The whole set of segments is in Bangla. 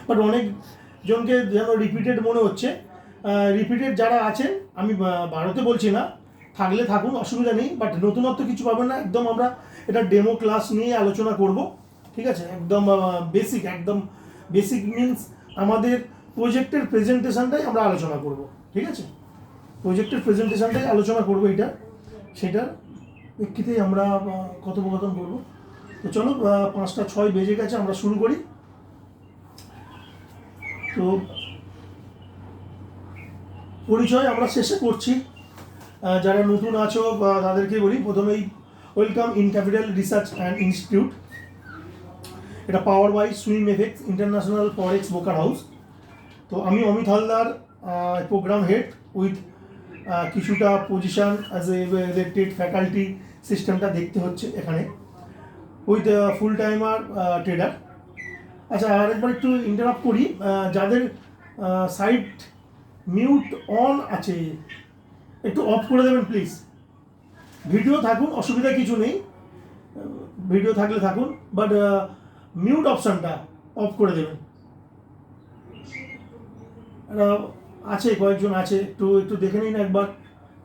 বাট অনেকজনকে যেন রিপিটেড মনে হচ্ছে। রিপিটেড যারা আছেন আমি ভারতে বলছি না, থাকলে থাকুন, অসুবিধা নেই, বাট নতুনত্ব কিছু পাবেন না। একদম আমরা এটা ডেমো ক্লাস নিয়ে আলোচনা করব, ঠিক আছে? একদম বেসিক মিনস আমাদের প্রজেক্টের প্রেজেন্টেশনটাই আমরা আলোচনা করব, ঠিক আছে? প্রজেক্টের প্রেজেন্টেশনটাই আলোচনা করব, এটা সেটার প্রেক্ষিতেই আমরা কথোপকথন করব। তো চলো, 5টা 6 বেজে গেছে, আমরা শুরু করি। তো পরিচয় আমরা শেষে করছি। যারা নতুন আছো বা তাদেরকে বলি, প্রথমেই welcome in capital research and institute. এটা power by swim effects international forex broker house. তো আমি Amit Haldar, programme head with কিছুটা position as a elected faculty. সিস্টেমটা দেখতে হচ্ছে এখানে, উইথ ফুল টাইমার ট্রেডার। আচ্ছা, আরেকবার একটু ইন্টারাপ্ট করি, যাদের সাইট মিউট অন আছে একটু অফ করে দেবেন প্লিজ। ভিডিও থাকুন, অসুবিধা কিছু নেই, ভিডিও থাকলে থাকুন, বাট মিউট অপশানটা অফ করে দেবেন। আছে কয়েকজন আছে, একটু একটু দেখে নিন একবার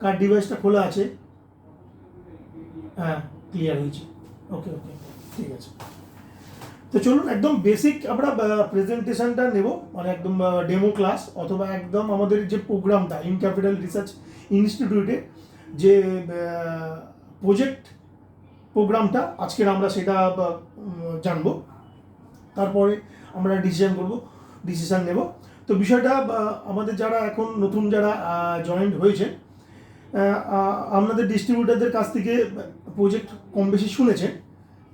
কার ডিভাইসটা খোলা আছে। হ্যাঁ, ক্লিয়ার হয়েছে, ওকে ওকে, ঠিক আছে। তো চলুন, একদম বেসিক আমরা প্রেজেন্টেশনটা নেব, মানে একদম ডেমো ক্লাস, অথবা একদম আমাদের যে প্রোগ্রামটা ইন ক্যাপিটাল রিসার্চ ইনস্টিটিউটে যে প্রজেক্ট প্রোগ্রামটা আজকের আমরা সেটা জানবো, তারপরে আমরা ডিসিশন নেব। তো বিষয়টা আমাদের যারা এখন নতুন যারা জয়েন্ট হয়েছে, আপনাদের ডিস্ট্রিবিউটারদের কাছ থেকে প্রজেক্ট কম বেশি শুনেছেন,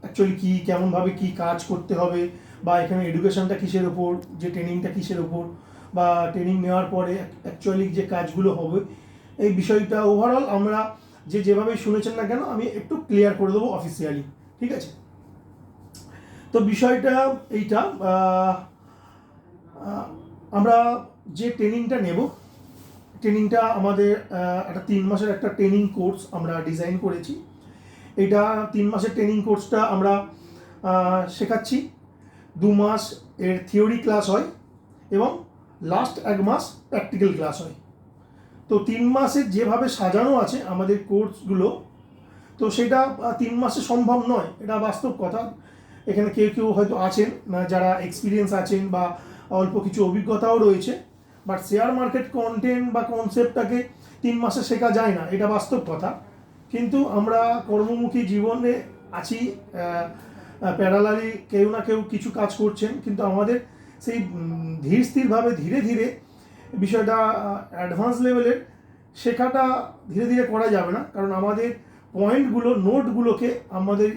অ্যাকচুয়ালি কী কেমনভাবে কী কাজ করতে হবে, বা এখানে এডুকেশনটা কিসের ওপর, যে ট্রেনিংটা কিসের ওপর, বা ট্রেনিং নেওয়ার পরে অ্যাকচুয়ালি যে কাজগুলো হবে, এই বিষয়টা ওভারঅল আমরা যেভাবে শুনেছেন না কেন, আমি একটু ক্লিয়ার করে দেবো অফিসিয়ালি, ঠিক আছে? তো বিষয়টা এইটা, আমরা যে ট্রেনিংটা নেব, ট্রেনিংটা আমাদের একটা 3 মাসের একটা ট্রেনিং কোর্স আমরা ডিজাইন করেছি। এটা 3 মাসের ট্রেনিং কোর্সটা আমরা শেখাচ্ছি। 2 মাস এর থিওরি ক্লাস হয় এবং লাস্ট 1 মাস প্র্যাকটিক্যাল ক্লাস হয়। তো 3 মাসের যেভাবে সাজানো আছে আমাদের কোর্সগুলো, তো সেটা 3 মাসে সম্ভব নয়, এটা বাস্তব কথা। এখানে কেউ কেউ হয়তো আছেন যারা এক্সপিরিয়েন্স আছেন বা অল্প কিছু অভিজ্ঞতাও রয়েছে, বাট শেয়ার মার্কেট কন্টেন্ট বা কনসেপ্টটাকে 3 মাসে শেখা যায় না, এটা বাস্তব কথা। কিন্তু আমরা কর্মমুখী জীবনে আছি, প্যারালালি কেউ না কেউ কিছু কাজ করছেন, কিন্তু আমাদের সেই ধীর স্থিরভাবে ধীরে ধীরে বিষয়টা অ্যাডভান্স লেভেলের শেখাটা ধীরে ধীরে করা যাবে না, কারণ আমাদের পয়েন্টগুলো নোটগুলোকে আমাদের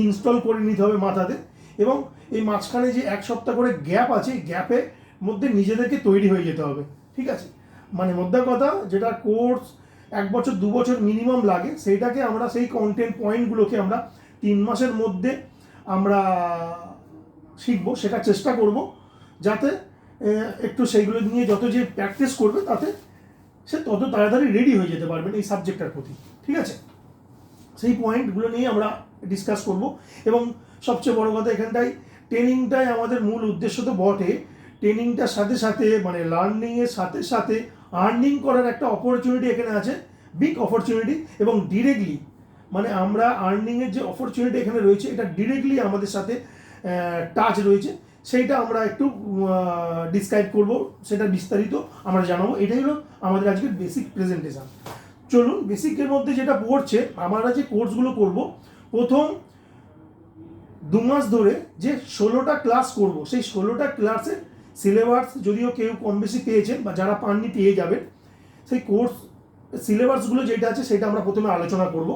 ইনস্টল করে নিতে হবে মাথাতে, এবং এই মাঝখানে যে 1 সপ্তাহ করে গ্যাপ আছে, গ্যাপের মধ্যে নিজেদেরকে তৈরি হয়ে যেতে হবে, ঠিক আছে? মানে মোদ্দা কথা, যেটা কোর্স 1 বছর 2 বছর মিনিমাম লাগে, সেইটাকে আমরা সেই কন্টেন্ট পয়েন্টগুলোকে আমরা 3 মাসের মধ্যে আমরা শিখবো, শেখার চেষ্টা করব, যাতে একটু সেইগুলো নিয়ে যত যে প্র্যাকটিস করবে তাতে সে তত তাড়াতাড়ি রেডি হয়ে যেতে পারবেন এই সাবজেক্টটার প্রতি, ঠিক আছে? সেই পয়েন্টগুলো নিয়ে আমরা ডিসকাস করব। এবং সবচেয়ে বড় কথা, এখানটায় ট্রেনিংটাই আমাদের মূল উদ্দেশ্য তো বটে, ট্রেনিংটার সাথে সাথে মানে লার্নিংয়ের সাথে সাথে আর্নিং করার একটা অপরচুনিটি এখানে আছে, বিগ অপরচুনিটি। এবং ডিরেক্টলি মানে আমরা আর্নিংয়ের যে অপরচুনিটি এখানে রয়েছে, এটা ডিরেক্টলি আমাদের সাথে টাচ রয়েছে, সেইটা আমরা একটু ডিসক্রাইব করব, সেটা বিস্তারিত আমরা জানাবো। এটাই হলো আমাদের আজকের বেসিক প্রেজেন্টেশন। চলুন, বেসিকের মধ্যে যেটা পড়ছে, আমরা যে কোর্সগুলো করব, প্রথম 2 মাস ধরে যে 16টা ক্লাস করব, সেই 16টা ক্লাসের সিলেবাস যদিও কেউ কম বেশি পেয়েছেন, বা যারা পাননি পেয়ে যাবেন। সেই কোর্স সিলেবাসগুলো যেটা আছে সেটা আমরা প্রথমে আলোচনা করব।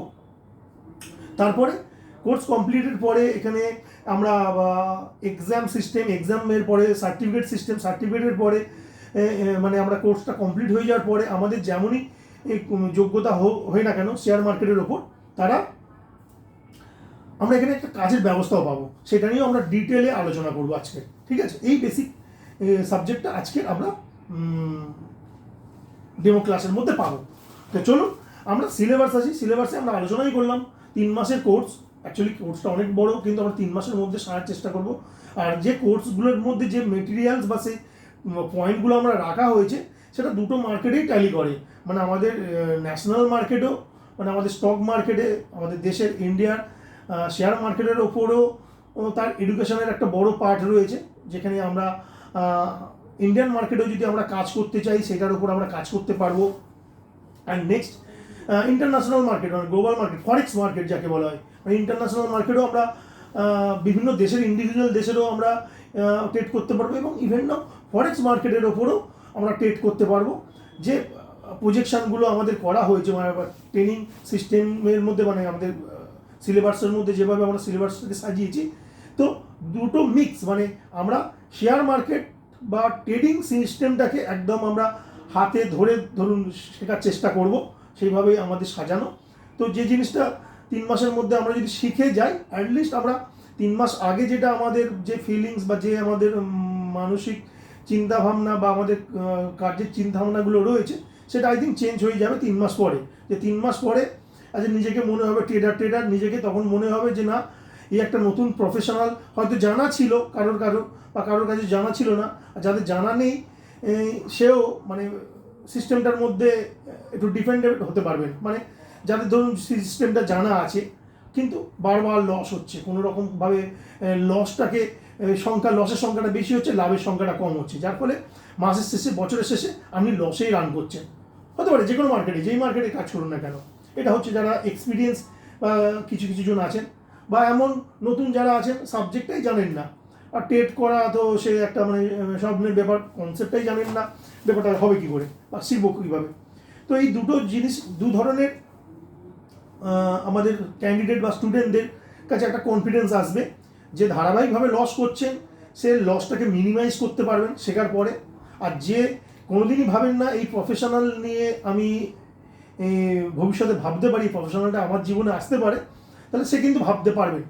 তারপরে কোর্স কমপ্লিটের পরে এখানে আমরা এক্সাম সিস্টেম, এক্সামের পরে সার্টিফিকেট সিস্টেম, সার্টিফিকেটের পরে মানে আমরা কোর্সটা কমপ্লিট হয়ে যাওয়ার পরে আমাদের যেমনই যোগ্যতা হয় না কেন শেয়ার মার্কেটের ওপর, তারা আমরা এখানে একটা কাজের ব্যবস্থাও পাবো, সেটা নিয়েও আমরা ডিটেলে আলোচনা করবো আজকে, ঠিক আছে? এই বেসিক সাবজেক্টটা আজকে আমরা ডেমো ক্লাসের মধ্যে পাবো। তো চলুন, আমরা সিলেবাস আছি, সিলেবাসে আমরা আলোচনাই করলাম। 3 মাসের কোর্স, অ্যাকচুয়ালি কোর্সটা অনেক বড়, কিন্তু আমরা 3 মাসের মধ্যে সারার চেষ্টা করব। আর যে কোর্সগুলোর মধ্যে যে মেটেরিয়ালস বা সেই পয়েন্টগুলো আমরা রাখা হয়েছে সেটা দুটো মার্কেটেই ট্যালি করে, মানে আমাদের ন্যাশনাল মার্কেটও, মানে আমাদের স্টক মার্কেটে, আমাদের দেশের ইন্ডিয়ার শেয়ার মার্কেটের ওপরও তার এডুকেশনের একটা বড় পার্ট রয়েছে, যেখানে আমরা ইন্ডিয়ান মার্কেটেও যদি আমরা কাজ করতে চাই সেটার উপর আমরা কাজ করতে পারবো। অ্যান্ড নেক্সট ইন্টারন্যাশনাল মার্কেট, মানে গ্লোবাল মার্কেট, ফরেক্স মার্কেট যাকে বলা হয়, মানে ইন্টারন্যাশনাল মার্কেটও আমরা বিভিন্ন দেশের ইন্ডিভিজুয়াল দেশেরও আমরা ট্রেড করতে পারবো, এবং ইভেন না ফরেক্স মার্কেটের ওপরও আমরা ট্রেড করতে পারবো। যে প্রজেকশানগুলো আমাদের করা হয়েছে, মানে ট্রেনিং সিস্টেমের মধ্যে, মানে আমাদের সিলেবাসের মধ্যে যেভাবে আমরা সিলেবাসটাকে সাজিয়েছি, তো দুটো মিক্স, মানে আমরা শেয়ার মার্কেট বা ট্রেডিং সিস্টেমটাকে একদম আমরা হাতে ধরে ধরুন শেখার চেষ্টা করব, সেইভাবেই আমাদের সাজানো। তো যে জিনিসটা 3 মাসের মধ্যে আমরা যদি শিখে যাই, অ্যাটলিস্ট আমরা 3 মাস আগে যেটা আমাদের যে ফিলিংস বা যে আমাদের মানসিক চিন্তাভাবনা বা আমাদের কার্যের চিন্তাভাবনাগুলো রয়েছে, সেটা আই থিঙ্ক চেঞ্জ হয়ে যাবে 3 মাস পরে। যে 3 মাস পরে আচ্ছা নিজেকে মনে হবে ট্রেডার, নিজেকে তখন মনে হবে যে না, এই একটা নতুন প্রফেশনাল, হয়তো জানা ছিল কারোর কাছে জানা ছিল না, আর যাদের জানা নেই সেও মানে সিস্টেমটার মধ্যে একটু ডিপেন্ডেন্ট হতে পারবেন। মানে যাদের ধরুন সিস্টেমটা জানা আছে কিন্তু বারবার লস হচ্ছে, কোনো রকমভাবে লসটাকে লসের সংখ্যাটা বেশি হচ্ছে, লাভের সংখ্যাটা কম হচ্ছে, যার ফলে মাসের শেষে, বছরের শেষে আপনি লসেই রান করছেন। হতে পারে যে কোনো মার্কেটে, যেই মার্কেটে কাজ করুন না কেন। এটা হচ্ছে যারা এক্সপিরিয়েন্স কিছু জন আছেন, বা এমন নতুন যারা আছেন সাবজেক্টটাই জানেন না, আর ট্রেড করা তো সে একটা মানে স্বপ্নের ব্যাপার, কনসেপ্টটাই জানেন না, ব্যাপারটা হবে কী করে বা শিখবো কীভাবে। তো এই দুটো জিনিস, দু ধরনের আমাদের ক্যান্ডিডেট বা স্টুডেন্টদের কাছে একটা কনফিডেন্স আসবে যে ধারাবাহিকভাবে লস করছেন, সে লসটাকে মিনিমাইজ করতে পারবেন শেখার পরে। আর যে কোনোদিনই ভাবেন না এই প্রফেশনাল নিয়ে আমি ভবিষ্যতে ভাবতে পারি, প্রফেশনালটা আমার জীবনে আসতে পারে, তাহলে সে কিন্তু ভাবতে পারবেন,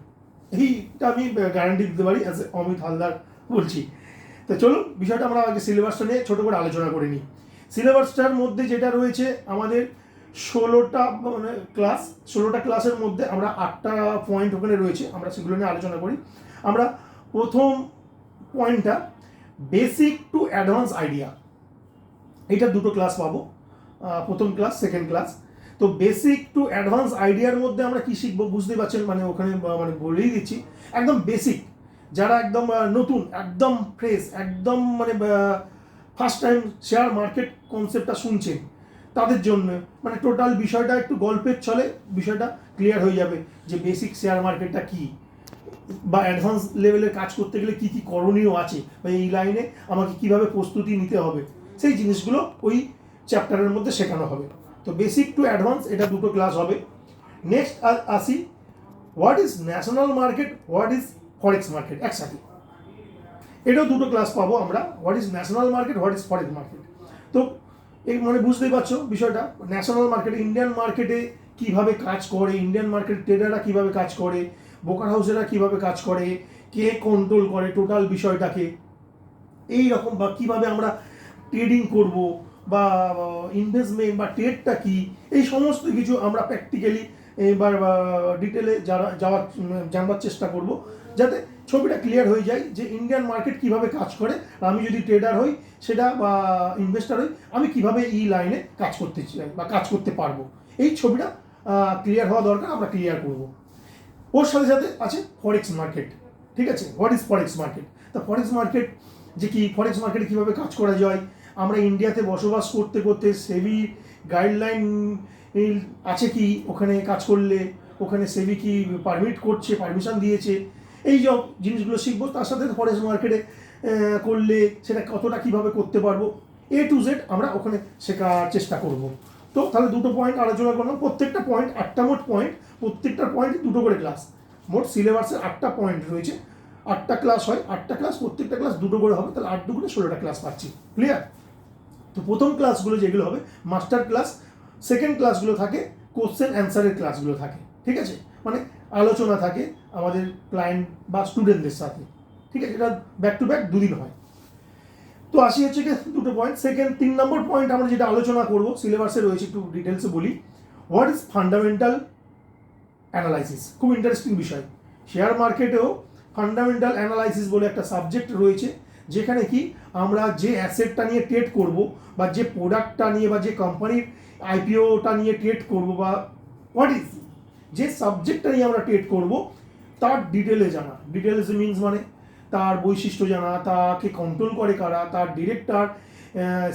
এইটা আমি গ্যারান্টি দিতে পারি অ্যাজ এ অমিত হালদার বলছি। তো চলুন বিষয়টা আমরা আগে সিলেবাসটা নিয়ে ছোটো করে আলোচনা করে নিই। সিলেবাসটার মধ্যে যেটা রয়েছে আমাদের 16টা মানে ক্লাস, 16টা ক্লাসের মধ্যে আমরা 8টা পয়েন্ট ওখানে রয়েছে, আমরা সেগুলো নিয়ে আলোচনা করি। আমরা প্রথম পয়েন্টটা বেসিক টু অ্যাডভান্স আইডিয়া, এইটা দুটো ক্লাস পাবো, প্রথম ক্লাস, সেকেন্ড ক্লাস। তো বেসিক টু অ্যাডভান্স আইডিয়ার মধ্যে আমরা কী শিখবো বুঝতেই পারছেন, মানে ওখানে মানে বলেই দিচ্ছি, একদম বেসিক, যারা একদম নতুন, একদম ফ্রেশ, একদম মানে ফার্স্ট টাইম শেয়ার মার্কেট কনসেপ্টটা শুনছেন, তাদের জন্য মানে টোটাল বিষয়টা একটু গল্পের ছলে বিষয়টা ক্লিয়ার হয়ে যাবে যে বেসিক শেয়ার মার্কেটটা কী, বা অ্যাডভান্স লেভেলের কাজ করতে গেলে কী কী করণীয় আছে, বা এই লাইনে আমাকে কীভাবে প্রস্তুতি নিতে হবে, সেই জিনিসগুলো ওই চ্যাপ্টারের মধ্যে শেখানো হবে। তো বেসিক টু অ্যাডভান্স এটা দুটো ক্লাস হবে। নেক্সট আসি, what is national market, what is forex market, একসাথে এটাও দুটো ক্লাস পাবো আমরা, what is national market, what is forex market. তো এই মানে বুঝতেই পারছো বিষয়টা, ন্যাশনাল মার্কেটে, ইন্ডিয়ান মার্কেটে কীভাবে কাজ করে, ইন্ডিয়ান মার্কেট ট্রেডাররা কীভাবে কাজ করে, ব্রোকার হাউসেরা কীভাবে কাজ করে, কে কন্ট্রোল করে টোটাল বিষয়টাকে, এই রকম, বা কীভাবে আমরা ট্রেডিং করব, বা ইনভেস্টমেন্ট বা ট্রেডটা কী, এই সমস্ত কিছু আমরা প্র্যাকটিক্যালি এবার ডিটেলে জানবার চেষ্টা করব, যাতে ছবিটা ক্লিয়ার হয়ে যায় যে ইন্ডিয়ান মার্কেট কীভাবে কাজ করে, আমি যদি ট্রেডার হই সেটা বা ইনভেস্টার হই, আমি কীভাবে এই লাইনে কাজ করতে চাই বা কাজ করতে পারবো, এই ছবিটা ক্লিয়ার হওয়া দরকার, আমরা ক্লিয়ার করব। ওর সাথে সাথে আছে ফরেক্স মার্কেট, ঠিক আছে, হোয়াট ইজ ফরেক্স মার্কেট। তা ফরেক্স মার্কেট যে কি, ফরেক্স মার্কেটে কীভাবে কাজ করা যায়, আমরা ইন্ডিয়াতে বসবাস করতে করতে সেবি গাইডলাইন আছে কি, ওখানে কাজ করলে ওখানে সেবি কি পারমিট করছে, পারমিশন দিয়েছে, এই সব জিনিসগুলো শিখবো। তার সাথে ফরেক্স মার্কেটে করলে সেটা কতটা কীভাবে করতে পারবো, A to Z আমরা ওখানে শেখার চেষ্টা করব। তো তাহলে দুটো পয়েন্ট আলোচনা করলাম, প্রত্যেকটা পয়েন্ট 8টা মোট পয়েন্ট, প্রত্যেকটা পয়েন্ট দুটো করে ক্লাস, মোট সিলেবাসে 8টা পয়েন্ট রয়েছে, 8টা ক্লাস হয়, 8টা ক্লাস, প্রত্যেকটা ক্লাস দুটো করে হবে, তাহলে 8 দুগুণে 16টা ক্লাস পাচ্ছি, ক্লিয়ার। তো প্রথম ক্লাসগুলো যেগুলো হবে মাস্টার ক্লাস, সেকেন্ড ক্লাসগুলো থাকে কোশ্চেন অ্যান্সারের ক্লাসগুলো থাকে, ঠিক আছে, মানে আলোচনা থাকে আমাদের ক্লায়েন্ট বা স্টুডেন্টদের সাথে, ঠিক আছে, এটা ব্যাক টু ব্যাক দুদিন হয়। তো আসি হচ্ছে কি দুটো পয়েন্ট, 3 নম্বর পয়েন্ট আমরা যেটা আলোচনা করবো সিলেবাসে রয়েছে, একটু ডিটেলসে বলি, হোয়াট ইজ ফান্ডামেন্টাল অ্যানালাইসিস খুব ইন্টারেস্টিং বিষয়। শেয়ার মার্কেটেও ফান্ডামেন্টাল অ্যানালাইসিস বলে একটা সাবজেক্ট রয়েছে, যেখানে কি আমরা যে অ্যাসেটটা নিয়ে ট্রেড করব, বা যে প্রোডাক্টটা নিয়ে বা যে কোম্পানির আইপিওটা নিয়ে ট্রেড করব, বা হোয়াট ইজ যে সাবজেক্টটা নিয়ে আমরা ট্রেড করব তার ডিটেলে জানা। ডিটেলস মিনস মানে তার বৈশিষ্ট্য জানা, তাকে কন্ট্রোল করে কারা, তার ডিরেক্টর,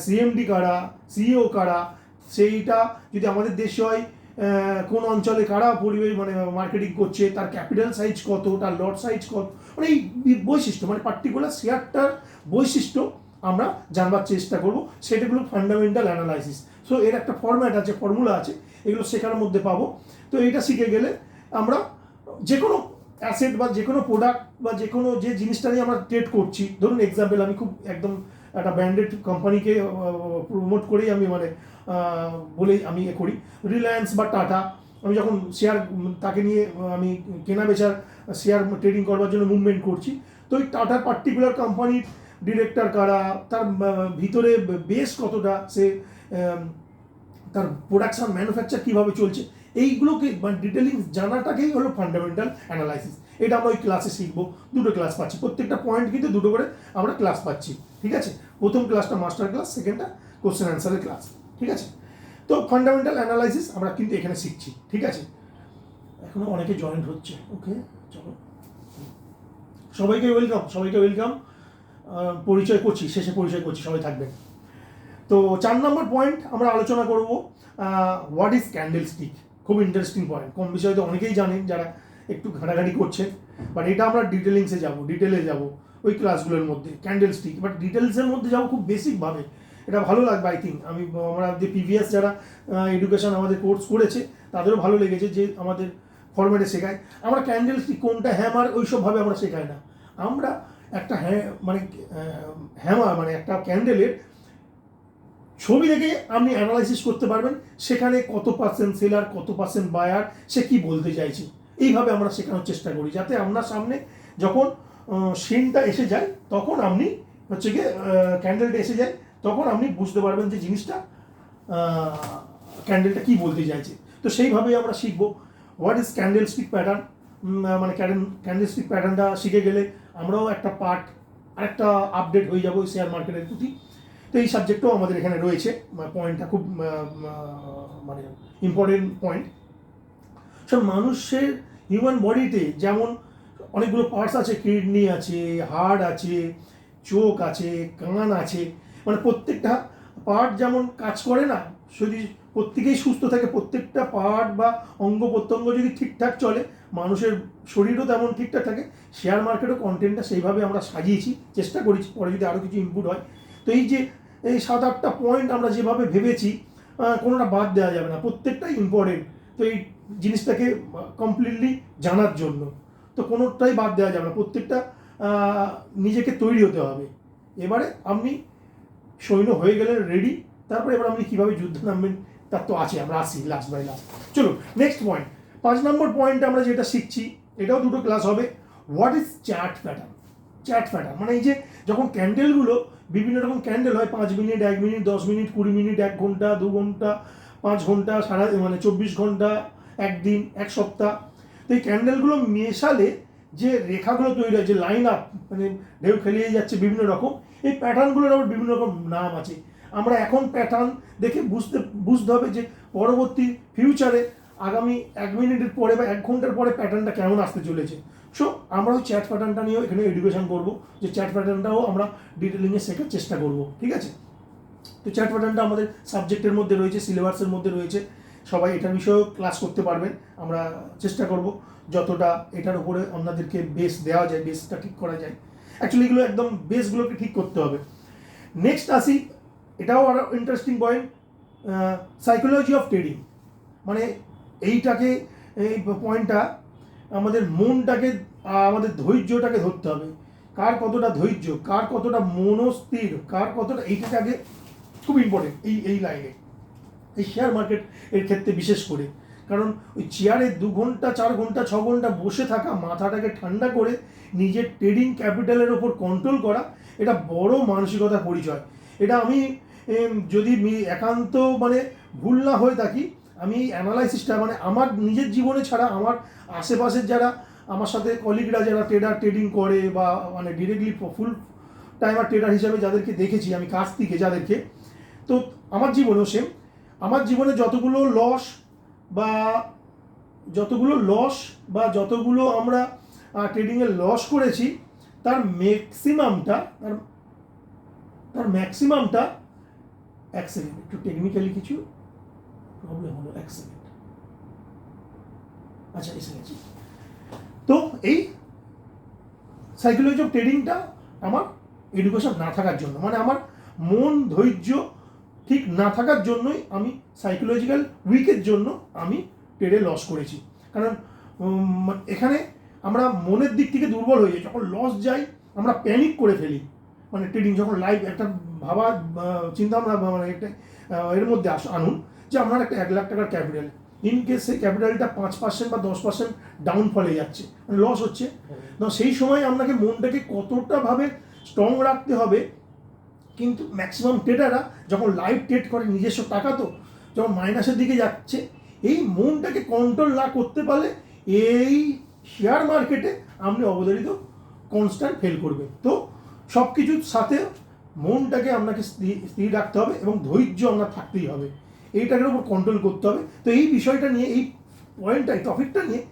সিএমডি কারা, সিইও কারা, সেইটা যদি আমাদের দেশে হয় কোন অঞ্চলে কারা পরিবেশ মানে মার্কেটিং করছে, তার ক্যাপিটাল সাইজ কত, তার লট সাইজ কত, মানে এই বৈশিষ্ট্য মানে পার্টিকুলার শেয়ারটার বৈশিষ্ট্য আমরা জানবার চেষ্টা করব। সেটাগুলো ফান্ডামেন্টাল অ্যানালাইসিস। সো এর একটা ফর্ম্যাট আছে, ফর্মুলা আছে, এগুলো শেখার মধ্যে পাবো। তো এইটা শিখে গেলে আমরা যে কোনো অ্যাসেট বা যে কোনো প্রোডাক্ট বা যে কোনো যে জিনিসটা নিয়ে আমরা ট্রেড করছি, ধরুন এক্সাম্পল আমি খুব একদম একটা ব্র্যান্ডেড কোম্পানিকে প্রমোট করেই আমি মানে বলেই আমি করি, রিলায়েন্স বা টাটা। আমি যখন শেয়ার তাকে নিয়ে আমি কেনা বেচার শেয়ার ট্রেডিং করবার জন্য মুভমেন্ট করছি, তো ওই টাটার পার্টিকুলার কোম্পানির ডিরেক্টর কারা, তার ভিতরে বেস কতটা, সে তার প্রোডাকশন ম্যানুফ্যাকচার কীভাবে চলছে, এইগুলোকে মানে ডিটেলিং জানাটাকেই হলো ফান্ডামেন্টাল অ্যানালাইসিস। এটা আমরা ওই ক্লাসে শিখবো, দুটো ক্লাস পাচ্ছি, প্রত্যেকটা পয়েন্ট কিন্তু দুটো করে আমরা ক্লাস পাচ্ছি, ঠিক আছে। প্রথম ক্লাসটা মাস্টার ক্লাস, সেকেন্ডটা কোশ্চেন অ্যান্সারের ক্লাস, ঠিক আছে। তো ফান্ডামেন্টাল অ্যানালাইসিস আমরা কিন্তু এখানে শিখছি, ঠিক আছে। এখনো অনেকে জয়েন্ট হচ্ছে, ওকে চলো সবাইকে ওয়েলকাম, সবাইকে ওয়েলকাম। পরিচয় করছি, শেষে পরিচয় করছি, সবাই থাকবেন। তো 4 নম্বর পয়েন্ট আমরা আলোচনা করব, হোয়াট ইজ ক্যান্ডেল স্টিক। খুব ইন্টারেস্টিং পয়েন্ট, কম বিষয়ে তো অনেকেই জানেন যারা একটু ঘাটাঘাটি করছেন, বাট এটা আমরা ডিটেলে যাব ওই ক্লাসগুলোর মধ্যে, ক্যান্ডেল স্টিক। বাট ডিটেলসের মধ্যে যাবো খুব বেসিকভাবে, এটা ভালো লাগবে আই থিঙ্ক। আমরা যে প্রিভিয়াস যারা এডুকেশন আমাদের কোর্স করেছে তাদেরও ভালো লেগেছে যে আমাদের ফরম্যাটে শেখায়। আমরা ক্যান্ডেল স্টিক কোনটা, হ্যামার, ওইসবভাবে আমরা শেখাই না। আমরা একটা হ্যামার মানে একটা ক্যান্ডেলের ছবি দেখে আপনি অ্যানালাইসিস করতে পারবেন, সেখানে কত পার্সেন্ট সেলার, কত পার্সেন্ট বায়ার, সে কি বলতে চাইছে। এইভাবে আমরা শেখানোর চেষ্টা করি, যাতে আপনার সামনে যখন সিনটা এসে যায়, তখন আপনি হচ্ছে গিয়ে ক্যান্ডেলটা এসে যায়, তখন আপনি বুঝতে পারবেন যে জিনিসটা ক্যান্ডেলটা কি বলতে চাইছে। তো সেইভাবেই আমরা শিখবো what is candle stick pattern. মানে ক্যান্ডেল স্টিক প্যাটার্নটা শিখে গেলে আমরাও একটা পার্ট, আরেকটা আপডেট হয়ে যাবো শেয়ার মার্কেটের প্রতি। তো এই সাবজেক্টটাও আমাদের এখানে রয়েছে, পয়েন্টটা খুব মানে ইম্পর্টেন্ট পয়েন্ট। সব মানুষের হিউম্যান বডিতে যেমন অনেকগুলো পার্টস আছে, কিডনি আছে, হার্ট আছে, চোখ আছে, কান আছে, মানে প্রত্যেকটা পার্ট যেমন কাজ করে না, যদি প্রত্যেকেই সুস্থ থাকে, প্রত্যেকটা পার্ট বা অঙ্গ প্রত্যঙ্গ যদি ঠিকঠাক চলে, মানুষের শরীরও তেমন ঠিকঠাক থাকে। শেয়ার মার্কেটও কন্টেন্টটা সেইভাবে আমরা সাজিয়েছি, চেষ্টা করেছি, পরে যদি আরও কিছু ইনপুট হয়। তো এই যে এই 7-8টা পয়েন্ট আমরা যেভাবে ভেবেছি, কোনোটা বাদ দেওয়া যাবে না, প্রত্যেকটাই ইম্পর্টেন্ট। তো এই জিনিসটাকে কমপ্লিটলি জানার জন্য তো কোনোটাই বাদ দেওয়া যাবে না, প্রত্যেকটা নিজেকে তৈরি হতে হবে। এবারে আপনি সৈন্য হয়ে গেলেন রেডি, তারপরে এবার আপনি কীভাবে যুদ্ধ নামবেন তার তো আছে, আমরা আসি লাস্ট বাই লাস্ট। চলো নেক্সট পয়েন্ট, 5 নম্বর পয়েন্টে আমরা যেটা শিখছি, এটাও দুটো ক্লাস হবে। What is chart pattern. Chart pattern মানে এই যে যখন ক্যান্ডেলগুলো, বিভিন্ন রকম ক্যান্ডেল হয়, 5 মিনিট, 1 মিনিট, 10 মিনিট, 20 মিনিট, 1 ঘন্টা, 2 ঘন্টা, 5 ঘন্টা, মানে 24 ঘন্টা, 1 দিন, 1 সপ্তাহ। তো এই ক্যান্ডেলগুলো মেশালে যে রেখাগুলো তৈরি হয়, যে লাইন আপ, মানে ঢেউ খেলিয়ে যাচ্ছে বিভিন্ন রকম, এই প্যাটার্নগুলোর আবার বিভিন্ন রকম নাম আছে। আমরা এখন প্যাটার্ন দেখে বুঝতে হবে যে পরবর্তী ফিউচারে আগামী 1 মিনিটের পরে বা 1 ঘন্টার পরে প্যাটার্নটা কেমন আসতে চলেছে। সো আমরা ওই চ্যাট প্যাটার্নটা নিয়েও এখানে এডুকেশন করবো, যে চ্যাট প্যাটার্নটাও আমরা ডিটেলিংয়ে শেখার চেষ্টা করবো, ঠিক আছে। তো চ্যাট প্যাটার্নটা আমাদের সাবজেক্টের মধ্যে রয়েছে, সিলেবাসের মধ্যে রয়েছে, সবাই এটার বিষয়েও ক্লাস করতে পারবেন। আমরা চেষ্টা করব যতটা এটার উপরে আপনাদেরকে বেস দেওয়া যায়, বেসটা ঠিক করা যায়। অ্যাকচুয়ালি এগুলো একদম বেসগুলোকে ঠিক করতে হবে। নেক্সট আসি, এটাও আরও interesting point, psychology of trading. মানে এইটাকে, এই পয়েন্টটা আমাদের মনটাকে, আমাদের ধৈর্যটাকে ধরতে হবে, কার কতটা ধৈর্য, কার কতটা মনস্থির, কার কতটা, এইটাকে খুব ইম্পর্টেন্ট এই লাইনে, এই শেয়ার মার্কেট এর ক্ষেত্রে বিশেষ করে। কারণ ওই চেয়ারে 2 ঘন্টা, 4 ঘন্টা, 6 ঘন্টা বসে থাকা, মাথাটাকে ঠান্ডা করে নিজের ট্রেডিং ক্যাপিটালের ওপর কন্ট্রোল করা, এটা বড় মানসিকতার পরিচয়। এটা আমি যদি একান্ত মানে ভুল না হয়ে থাকি, আমি এই অ্যানালাইসিসটা মানে আমার নিজের জীবনে ছাড়া আমার আশেপাশের যারা আমার সাথে কলিগরা যারা ট্রেডিং করে বা মানে ডিরেক্টলি ফুল টাইমার ট্রেডার হিসাবে যাদেরকে দেখেছি আমি কাছ থেকে যাদেরকে, তো আমার জীবনেও সেম, আমার জীবনে বা যতগুলো আমরা ট্রেডিংয়ে লস করেছি তার ম্যাক্সিমামটা এক সেকেন্ড, একটু টেকনিক্যালি কিছু প্রবলেম হলো, এক সেকেন্ড, আচ্ছা এসে গেছি। তো এই সাইকোলজি অফ ট্রেডিংটা আমার এডুকেশন না থাকার জন্য, মানে আমার মন ধৈর্য ঠিক না থাকার জন্যই আমি সাইকোলজিক্যাল উইকের জন্য আমি ট্রেডে লস করেছি। কারণ এখানে আমরা মনের দিক থেকে দুর্বল হয়ে যাই, যখন লস যাই আমরা প্যানিক করে ফেলি, মানে ট্রেডিং যখন লাইভ একটা ভাবা চিন্তা আমরা মানে একটা এর মধ্যে আনুন যে আপনার একটা 1 লাখ টাকার ক্যাপিটাল, ইন কেস সেই ক্যাপিটালটা 5% বা 10% ডাউনফলে যাচ্ছে, মানে লস হচ্ছে, তো সেই সময় আপনাকে মনটাকে কতটা ভাবে স্ট্রং রাখতে হবে। কিন্তু ম্যাক্সিমাম ট্রেডাররা যখন লাইভ ট্রেড করে নিজস্ব টাকা, তো যখন মাইনাসের দিকে যাচ্ছে, এই মনটাকে কন্ট্রোল না করতে পারলে এই শেয়ার মার্কেটে আপনি অবধারিত কনস্ট্যান্ট ফেল করবে। তো সব কিছুর সাথে মনটাকে আপনাকে স্থির রাখতে হবে এবং ধৈর্য আপনার থাকতেই হবে, এইটার উপর কন্ট্রোল করতে হবে। তো এই বিষয়টা নিয়ে, এই পয়েন্টটা, এই টপিকটা নিয়ে,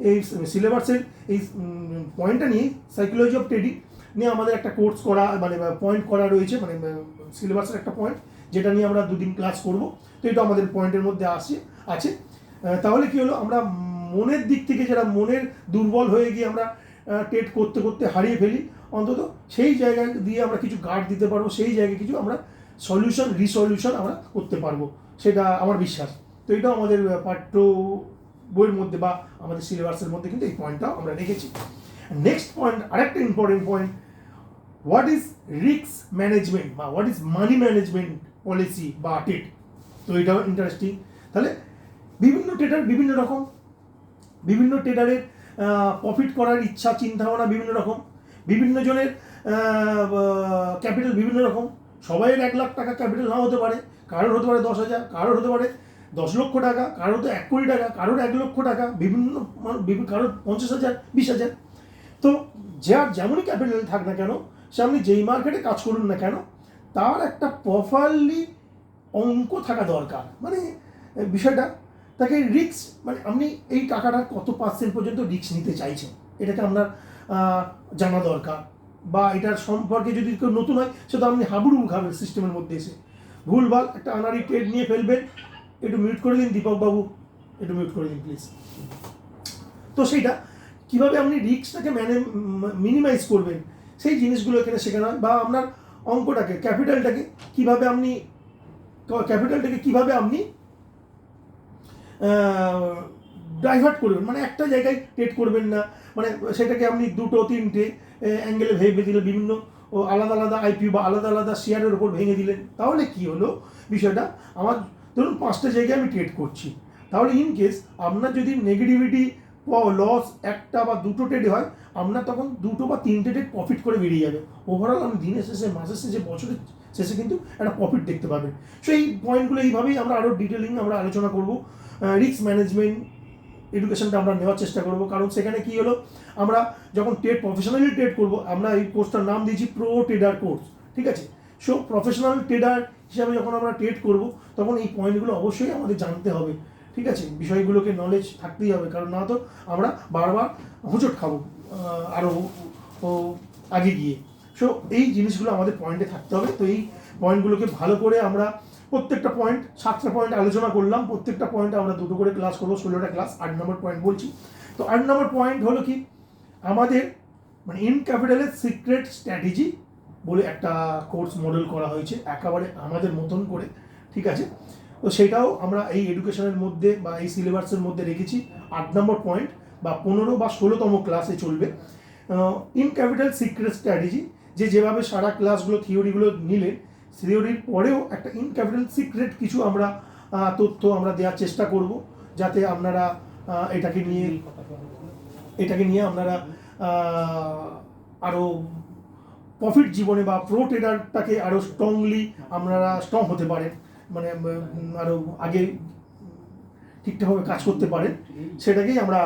এই সিলেবাসের এই পয়েন্টটা নিয়ে সাইকোলজি অফ ট্রেডিং নিয়ে আমাদের একটা কোর্স করা মানে পয়েন্ট করা রয়েছে, মানে সিলেবাসের একটা পয়েন্ট যেটা নিয়ে আমরা 2 দিন ক্লাস করব। তো এটা আমাদের পয়েন্টের মধ্যে আছে। তাহলে কি হলো, আমরা মনের দিক থেকে যারা মনের দুর্বল হয়ে গিয়ে আমরা ট্রেড করতে করতে হারিয়ে ফেলি, অন্তত সেই জায়গায় দিয়ে আমরা কিছু গার্ড দিতে পারবো, সেই জায়গায় কিছু আমরা রিসলিউশন আমরা করতে পারবো, সেটা আমার বিশ্বাস। তো এটাও আমাদের পাঠ্য বইয়ের মধ্যে বা আমাদের সিলেবাসের মধ্যে কিন্তু এই পয়েন্টটাও আমরা রেখেছি। নেক্সট পয়েন্ট, আরেকটা important point, what is risk management বা what is money management policy বা ট্রেড। তো এটাও ইন্টারেস্টিং। তাহলে বিভিন্ন ট্রেডার বিভিন্ন রকম, বিভিন্ন ট্রেডারের প্রফিট করার ইচ্ছা চিন্তাভাবনা বিভিন্ন রকম, বিভিন্ন জনের ক্যাপিটাল বিভিন্ন রকম, সবাইয়ের 1 লাখ টাকা ক্যাপিটাল নাও হতে পারে, কারোর হতে পারে 10,000, কারোর হতে পারে 10 লক্ষ টাকা, কারোর হতে 1 কোটি টাকা, কারোর 1 লক্ষ টাকা, কারোর 50,000, 20,000। তো যার যেমনই ক্যাপিটাল থাক না কেন, সে আপনি যেই মার্কেটে কাজ করুন না কেন, তার একটা প্রপারলি অঙ্ক থাকা দরকার। মানে বিষয়টা তাকে রিস্ক, মানে আপনি এই টাকাটা কত % পর্যন্ত রিস্ক নিতে চাইছেন, এটাকে আপনার জানা দরকার। বা এটার সম্পর্কে যদি কেউ নতুন হয়, সেটা আপনি হাবুডুবু খাবেন সিস্টেমের মধ্যে এসে, ভুলভাল একটা আনারি ট্রেড নিয়ে ফেলবেন। একটু মিউট করে দিন দীপকবাবু, একটু মিউট করে দিন প্লিজ। তো সেইটা কীভাবে আপনি রিস্কটাকে মিনিমাইজ করবেন, সেই জিনিসগুলো এখানে শেখানো হয়। বা আপনার অঙ্কটাকে, ক্যাপিটালটাকে কীভাবে আপনি ডাইভার্ট করবেন, মানে একটা জায়গায় ট্রেড করবেন না, মানে সেটাকে আপনি 2-3টে অ্যাঙ্গেলে ভেঙে দিলেন, বিভিন্ন আলাদা আলাদা আইপিও বা আলাদা আলাদা শেয়ারের উপর ভেঙে দিলেন। তাহলে কি হলো বিষয়টা, আমার ধরুন 5টা জায়গায় আমি ট্রেড করছি, তাহলে ইন কেস আপনার যদি নেগেটিভিটি লস 1টা বা 2টো ট্রেডে হয়, আপনার তখন 2টো বা 3টে ট্রেড প্রফিট করে বেরিয়ে যাবে। ওভারঅল আপনি দিনের শেষে, মাসের শেষে, বছরের শেষে কিন্তু একটা প্রফিট দেখতে পাবেন। সো এই পয়েন্টগুলো এইভাবেই আমরা আরও ডিটেলিং আমরা আলোচনা করব। রিস্ক ম্যানেজমেন্ট এডুকেশনটা আমরা নেওয়ার চেষ্টা করব, কারণ সেখানে কি হলো, আমরা যখন প্রফেশনালি ট্রেড করব, আমরা এই কোর্সটার নাম দিয়েছি প্রো ট্রেডার কোর্স, ঠিক আছে। সো প্রফেশনাল ট্রেডার হিসাবে যখন আমরা ট্রেড করব, তখন এই পয়েন্টগুলো অবশ্যই আমাদের জানতে হবে, ঠিক আছে। বিষয়গুলোকে নলেজ থাকতেই হবে, কারণ না তো আমরা বারবার হোঁচট খাবো আরও আগে গিয়ে। সো এই জিনিসগুলো আমাদের পয়েন্টে থাকতে হবে। তো এই পয়েন্টগুলোকে ভালো করে আমরা প্রত্যেকটা পয়েন্ট, 7টা পয়েন্ট আলোচনা করলাম, প্রত্যেকটা পয়েন্টে আমরা 2টো করে ক্লাস করবো, 16টা ক্লাস। 8 নম্বর পয়েন্ট বলছি। তো 8 নম্বর পয়েন্ট হলো কি, আমাদের মানে ইন ক্যাপিটালের সিক্রেট স্ট্র্যাটেজি বলে একটা কোর্স মডেল করা হয়েছে একেবারে আমাদের মতন করে, ঠিক আছে। তো সেটাও আমরা এই এডুকেশনের মধ্যে বা এই সিলেবাসের মধ্যে রেখেছি। 8 নম্বর পয়েন্ট বা 15 বা 16তম ক্লাসে চলবে ইন ক্যাপিটাল সিক্রেট স্ট্র্যাটেজি, যেভাবে সারা ক্লাসগুলো থিওরিগুলো নিলেন, থিওরির পরেও একটা ইন ক্যাপিটাল সিক্রেট কিছু আমরা তথ্য আমরা দেওয়ার চেষ্টা করব, যাতে আপনারা এটাকে নিয়ে আপনারা আরও প্রফিট জীবনে বা প্রো ট্রেডারটাকে আরও স্ট্রং হতে পারেন, মানে আরও আগে ঠিকঠাকভাবে কাজ করতে পারেন, সেটাকেই আমরা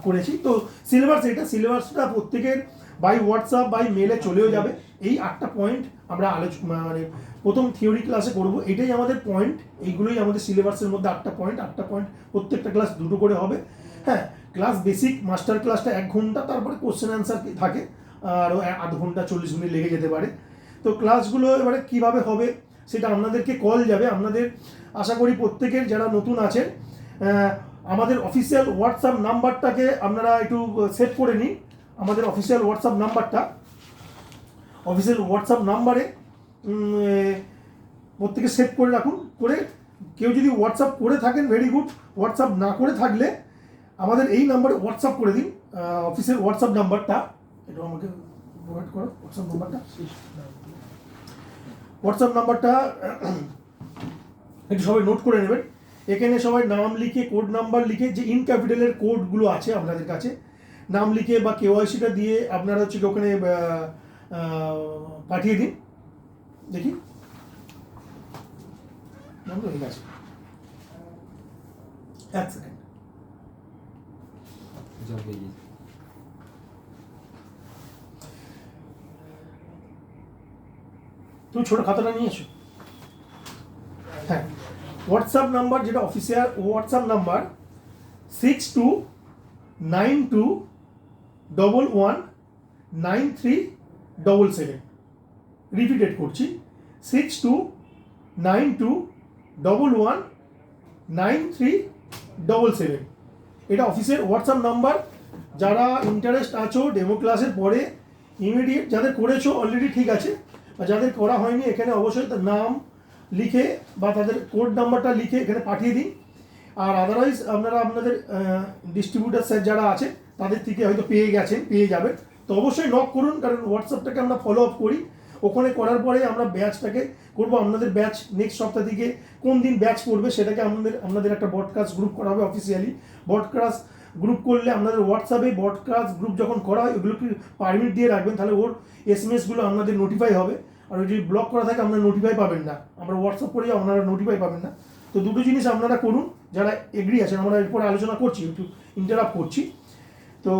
করেছি। তো সিলেবাসটা প্রত্যেকের বাই হোয়াটসঅ্যাপ বাই মেলে চলেও যাবে। এই 8টা পয়েন্ট আমরা মানে প্রথম থিওরি ক্লাসে করব, এটাই আমাদের পয়েন্ট, এইগুলোই আমাদের সিলেবাসের মধ্যে 8টা পয়েন্ট, প্রত্যেকটা ক্লাস 2টো করে হবে। হ্যাঁ, ক্লাস বেসিক মাস্টার ক্লাসটা 1 ঘন্টা, তারপরে কোশ্চেন অ্যান্সার থাকে আরও আধ ঘন্টা 40 মিনিট লেগে যেতে পারে। তো ক্লাসগুলো এবারে কীভাবে হবে সেটা আপনাদেরকে কল যাবে। আপনাদের আশা করি প্রত্যেকের যারা নতুন আছেন আমাদের অফিসিয়াল হোয়াটসঅ্যাপ নাম্বারটাকে আপনারা একটু সেভ করে নিন। আমাদের অফিসিয়াল হোয়াটসঅ্যাপ নাম্বারে প্রত্যেকে সেভ করে রাখুন। করে কেউ যদি হোয়াটসঅ্যাপ করে থাকেন ভেরি গুড, হোয়াটসঅ্যাপ না করে থাকলে আমাদের এই নাম্বারে হোয়াটসঅ্যাপ করে দিন। অফিসিয়াল হোয়াটসঅ্যাপ নাম্বারটা এটা আমাকে প্রোভাইড করো। হোয়াটসঅ্যাপ নাম্বারটা একটু সবাই নোট করে নেবেন। এখানে সবাই নাম লিখে, কোড নাম্বার লিখে, যে ইন ক্যাপিটালের কোডগুলো আছে আপনাদের কাছে, নাম লিখে বা কেওয়াইসিটা দিয়ে আপনারা হচ্ছে ওখানে পাঠিয়ে দিন। দেখি নাম তো ঠিক আছে, 1 সেকেন্ড। তুমি ছোট খাতাটা নিয়ে এসো। হ্যাঁ, হোয়াটসঅ্যাপ নাম্বার, যেটা অফিসিয়াল হোয়াটসঅ্যাপ নাম্বার 6292119377। রিপিটেড করছি, 6292119377। এটা অফিসের হোয়াটসঅ্যাপ নাম্বার। যারা ইন্টারেস্ট আছো ডেমো ক্লাসের পরে ইমিডিয়েট, যাদের করেছো অলরেডি ঠিক আছে, বা যাদের করা হয়নি এখানে অবশ্যই তার নাম লিখে বা তাদের কোড নাম্বারটা লিখে এখানে পাঠিয়ে দিন। আর আদারওয়াইজ আপনারা আপনাদের ডিস্ট্রিবিউটার স্যার যারা আছে তাদের থেকে হয়তো পেয়ে যাবেন। তো অবশ্যই নক করুন, কারণ হোয়াটসঅ্যাপটাকে আমরা ফলো আপ করি। ওখানে করার পরে আমরা ব্যাচটাকে করবো। আপনাদের ব্যাচ নেক্সট সপ্তাহ থেকে কোন দিন ব্যাচ পড়বে সেটাকে আপনাদের একটা ব্রডকাস্ট গ্রুপ করা হবে অফিসিয়ালি। ব্রডকাস্ট গ্রুপ করলে আপনাদের হোয়াটসঅ্যাপে ব্রডকাস্ট গ্রুপ যখন করা হয় ওগুলোকে পারমিট দিয়ে রাখবেন, তাহলে ওর এসএমএসগুলো আপনাদের নোটিফাই হবে। আর ওই যদি ব্লক করা থাকে আপনারা নোটিফাই পাবেন না, আমরা হোয়াটসঅ্যাপ করে আপনারা নোটিফাই পাবেন না। তো দুটো জিনিস আপনারা করুন যারা এগ্রি আছেন। আমরা এরপরে আলোচনা করছি, একটু ইন্টারাপ্ট করছি। তো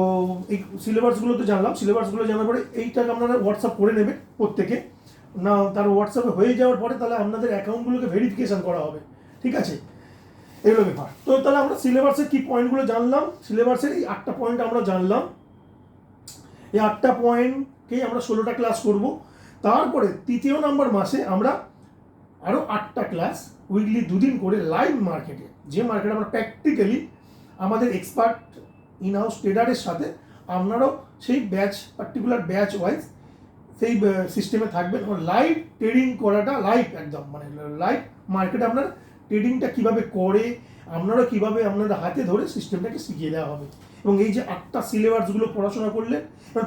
এই সিলেবাসগুলো তো জানলাম, সিলেবাসগুলো জানার পরে এইটাকে আপনারা হোয়াটসঅ্যাপ করে নেবেন প্রত্যেকে। না তার হোয়াটসঅ্যাপে হয়ে যাওয়ার পরে তাহলে আপনাদের অ্যাকাউন্টগুলোকে ভেরিফিকেশান করা হবে, ঠিক আছে? এগুলো ব্যাপার। তো তাহলে আমরা সিলেবাসের কী পয়েন্টগুলো জানলাম, সিলেবাসের এই 8টা পয়েন্ট আমরা জানলাম। এই 8টা পয়েন্টকেই আমরা 16টা ক্লাস করব। তারপরে 3য় নম্বর মাসে আমরা আরও 8টা ক্লাস উইকলি 2 দিন করে লাইভ মার্কেটে, যে মার্কেটে আমরা প্র্যাকটিক্যালি আমাদের এক্সপার্ট ইন হাউস ট্রেডারের সাথে আপনারাও সেই পার্টিকুলার ব্যাচ ওয়াইজ সেই সিস্টেমে থাকবেন। লাইভ ট্রেডিং করাটা একদম মানে লাইভ মার্কেটে আপনার ট্রেডিংটা কীভাবে করে আপনারা কীভাবে আপনারা হাতে ধরে সিস্টেমটাকে শিখিয়ে দেওয়া হবে। এবং এই যে 8টা সিলেবাসগুলো পড়াশোনা করলে